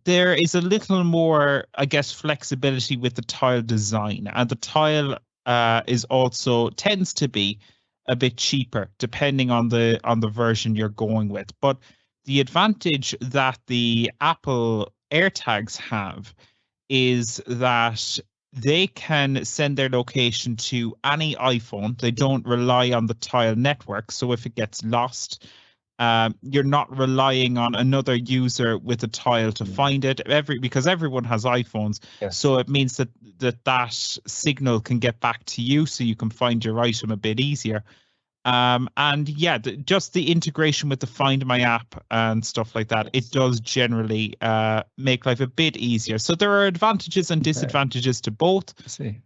there is a little more, I guess, flexibility with the tile design, and the tile tends to be a bit cheaper depending on the version you're going with. But the advantage that the Apple AirTags have is that they can send their location to any iPhone. They don't rely on the Tile network. So if it gets lost, You're not relying on another user with a tile to find it. Because everyone has iPhones, Yes. so it means that signal can get back to you, so you can find your item a bit easier. And yeah, just the integration with the Find My app and stuff like that, it does generally make life a bit easier. So there are advantages and disadvantages to both. I see.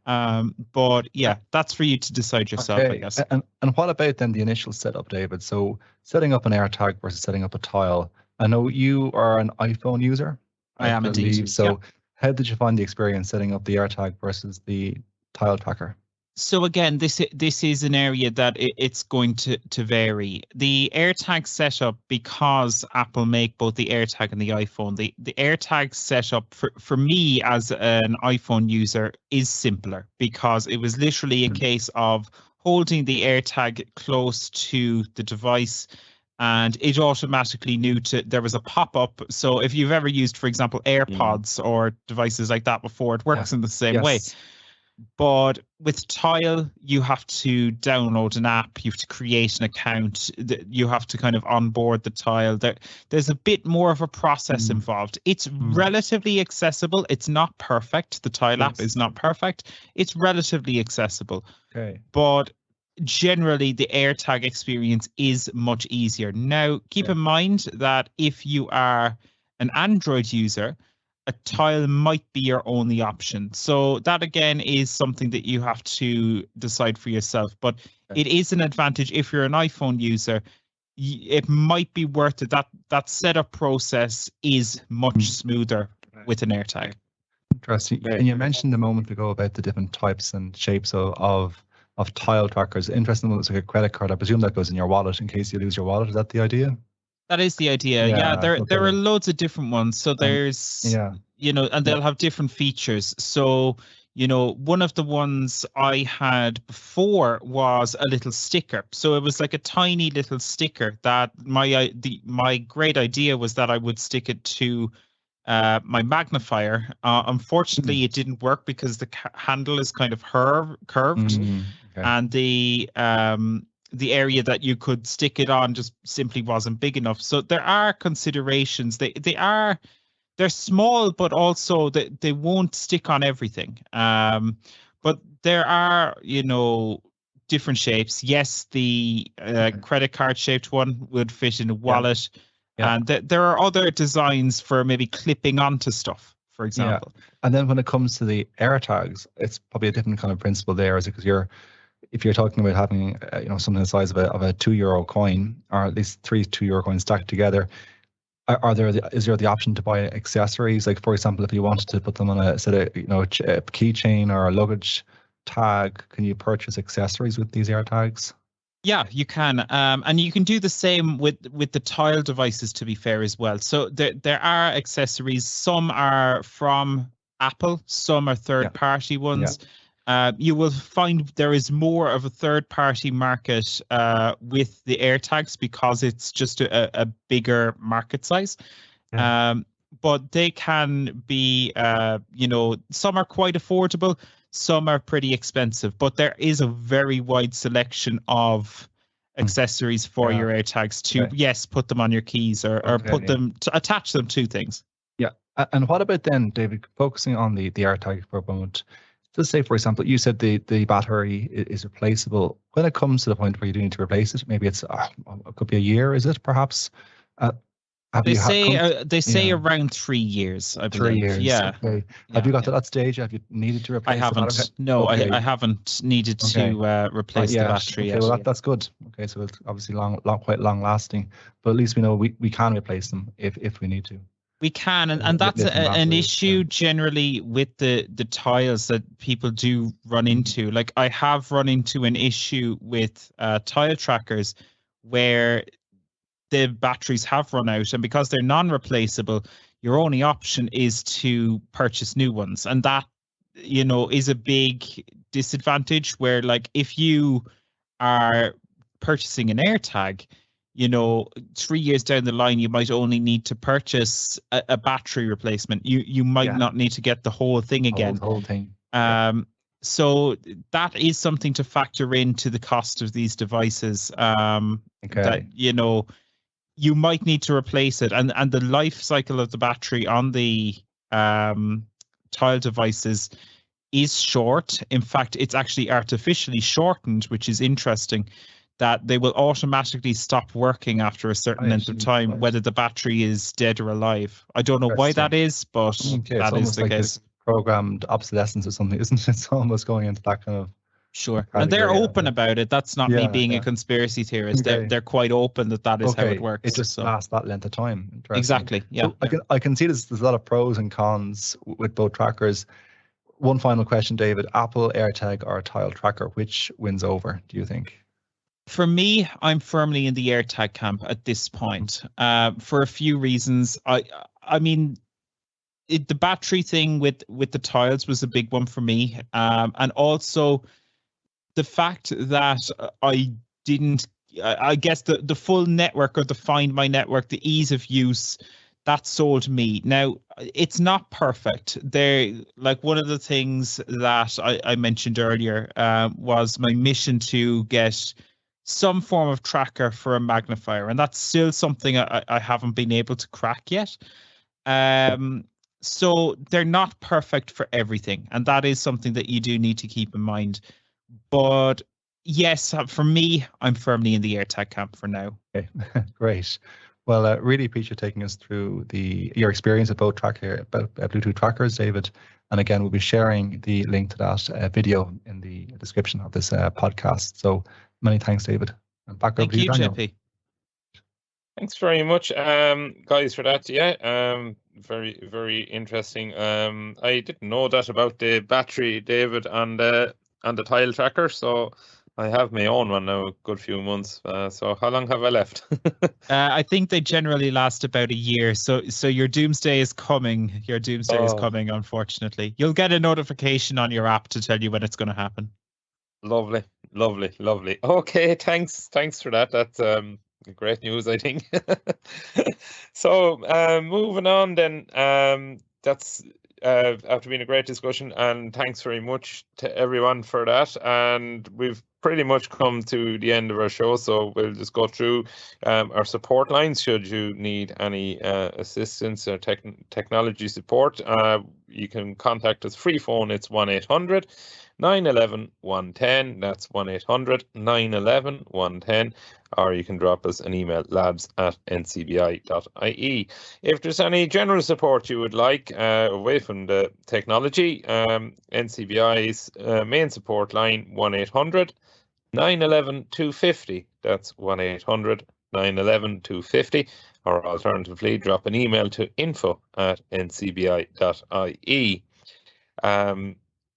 But yeah, that's for you to decide yourself, I guess. And what about then the initial setup, David? So setting up an AirTag versus setting up a tile. I know you are an iPhone user. I am indeed. So how did you find the experience setting up the AirTag versus the tile tracker? So again, this is an area that it's going to vary. The AirTag setup, because Apple make both the AirTag and the iPhone, the AirTag setup for me as an iPhone user is simpler, because it was literally a case of holding the AirTag close to the device, and it automatically knew there was a pop-up. So if you've ever used, for example, AirPods or devices like that before, it works in the same way. But with Tile, you have to download an app, you have to create an account, you have to kind of onboard the Tile. There's a bit more of a process involved. It's relatively accessible. It's not perfect. The Tile app is not perfect. It's relatively accessible. Okay. But generally, the AirTag experience is much easier. Now, keep in mind that if you are an Android user, a tile might be your only option. So that again is something that you have to decide for yourself. But it is an advantage if you're an iPhone user. It might be worth it. That setup process is much smoother with an AirTag. Interesting. And you mentioned a moment ago about the different types and shapes of tile trackers. Interesting one, it's like a credit card. I presume that goes in your wallet in case you lose your wallet. Is that the idea? That is the idea. Yeah, there are loads of different ones. So there's, and they'll have different features. So, one of the ones I had before was a little sticker. So it was like a tiny little sticker that my great idea was that I would stick it to my magnifier. Unfortunately, it didn't work because the handle is kind of curved, and the area that you could stick it on just simply wasn't big enough. So there are considerations. They're small, but also they won't stick on everything. But there are, different shapes. Yes, the credit card shaped one would fit in a wallet. And there are other designs for maybe clipping onto stuff, for example. And then when it comes to the AirTags, it's probably a different kind of principle there, is it? Because if you're talking about having something the size of a €2 coin, or at least 3 €2 coins stacked together, is there the option to buy accessories? Like, for example, if you wanted to put them on a keychain or a luggage tag, can you purchase accessories with these AirTags? Yeah, you can, and you can do the same with the Tile devices, to be fair, as well. So there are accessories. Some are from Apple, some are third-party ones. You will find there is more of a third-party market with the AirTags because it's just a bigger market size. But they can be, some are quite affordable, some are pretty expensive. But there is a very wide selection of accessories for your AirTags to, put them on your keys or put them to attach them to things. Yeah, and what about then, David, focusing on the AirTag for a moment? Just say, for example, you said the battery is replaceable. When it comes to the point where you do need to replace it, maybe it could be a year, is it perhaps? They say around 3 years, I believe. 3 years, okay. Have you got to that stage? Have you needed to replace I haven't. No, I haven't needed to replace the battery yet. Well, that's good. Okay, so it's obviously quite long lasting, but at least we know we can replace them if we need to. We can, and that's an issue generally with the tiles that people do run into. Like, I have run into an issue with tile trackers where the batteries have run out, and because they're non-replaceable, your only option is to purchase new ones, and that is a big disadvantage. Where, like, if you are purchasing an AirTag, 3 years down the line, you might only need to purchase a battery replacement. You might not need to get the whole thing again. The whole thing. So that is something to factor into the cost of these devices. That, you might need to replace it. And the life cycle of the battery on the tile devices is short. In fact, it's actually artificially shortened, which is interesting, that they will automatically stop working after a certain length of time, whether the battery is dead or alive. I don't know why that is, but that is the case. Programmed obsolescence or something, isn't it? It's almost going into that kind of. Sure. And they're open about it. That's not me being a conspiracy theorist. Okay. They're quite open that is how it works. It just lasts that length of time. Interesting. Exactly. Yeah. So I can see there's a lot of pros and cons with both trackers. One final question, David. Apple AirTag or Tile Tracker, which wins over, do you think? For me, I'm firmly in the AirTag camp at this point, for a few reasons. I mean, the battery thing with the tiles was a big one for me, and also the fact that I guess the full network, or the Find My network, the ease of use, that sold me. Now, it's not perfect. One of the things that I mentioned earlier was my mission to get some form of tracker for a magnifier, and that's still something I haven't been able to crack yet. So they're not perfect for everything, and that is something that you do need to keep in mind. But yes, for me, I'm firmly in the AirTag camp for now. Okay, great. Well, really appreciate taking us through your experience with both Bluetooth trackers, David. And again, we'll be sharing the link to that video in the description of this podcast. So many thanks, David. And back over to you, Daniel. JP. Thanks very much, guys, for that. Yeah, very, very interesting. I didn't know that about the battery, David, and the tile tracker. So I have my own one now, a good few months. So how long have I left? I think they generally last about a year. So your doomsday is coming. Your doomsday is coming, unfortunately. You'll get a notification on your app to tell you when it's going to happen. Lovely, lovely, lovely. Okay, thanks for that. That's great news, I think. So moving on then, that's after being a great discussion, and thanks very much to everyone for that. And we've pretty much come to the end of our show, so we'll just go through our support lines should you need any assistance or technology support. You can contact us free phone. It's 1-800-911-110. That's 1-800-911-110. Or you can drop us an email, labs@ncbi.ie. If there's any general support you would like away from the technology, NCBI's main support line, 1-800-911-250. That's 1-800-911-250. Or alternatively, drop an email to info@ncbi.ie.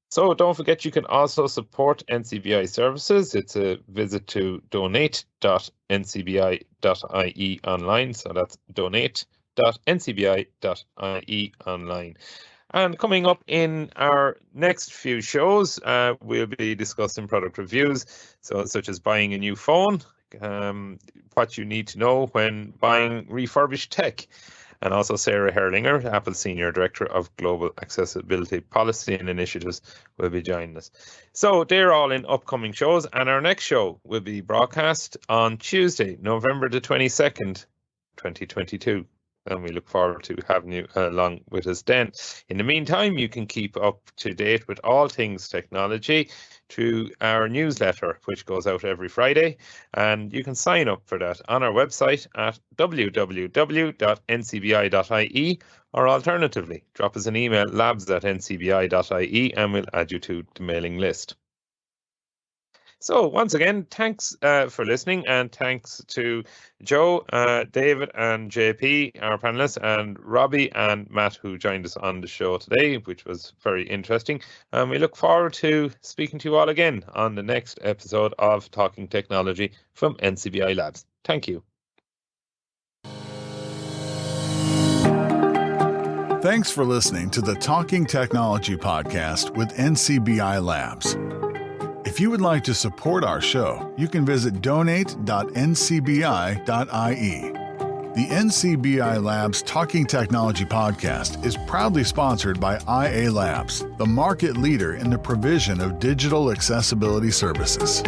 So don't forget, you can also support NCBI services. It's a visit to donate.ncbi.ie online. So that's donate.ncbi.ie online. And coming up in our next few shows, we'll be discussing product reviews, such as buying a new phone, what you need to know when buying refurbished tech. And also Sarah Herlinger, Apple Senior Director of Global Accessibility Policy and Initiatives, will be joining us. So they're all in upcoming shows, and our next show will be broadcast on Tuesday, November the 22nd, 2022. And we look forward to having you along with us then. In the meantime, you can keep up to date with all things technology through our newsletter, which goes out every Friday. And you can sign up for that on our website at www.ncbi.ie, or alternatively, drop us an email, labs@ncbi.ie, and we'll add you to the mailing list. So once again, thanks for listening, and thanks to Joe, David and JP, our panelists, and Robbie and Matt, who joined us on the show today, which was very interesting. And we look forward to speaking to you all again on the next episode of Talking Technology from NCBI Labs. Thank you. Thanks for listening to the Talking Technology podcast with NCBI Labs. If you would like to support our show, you can visit donate.ncbi.ie. The NCBI Labs Talking Technology podcast is proudly sponsored by IA Labs, the market leader in the provision of digital accessibility services.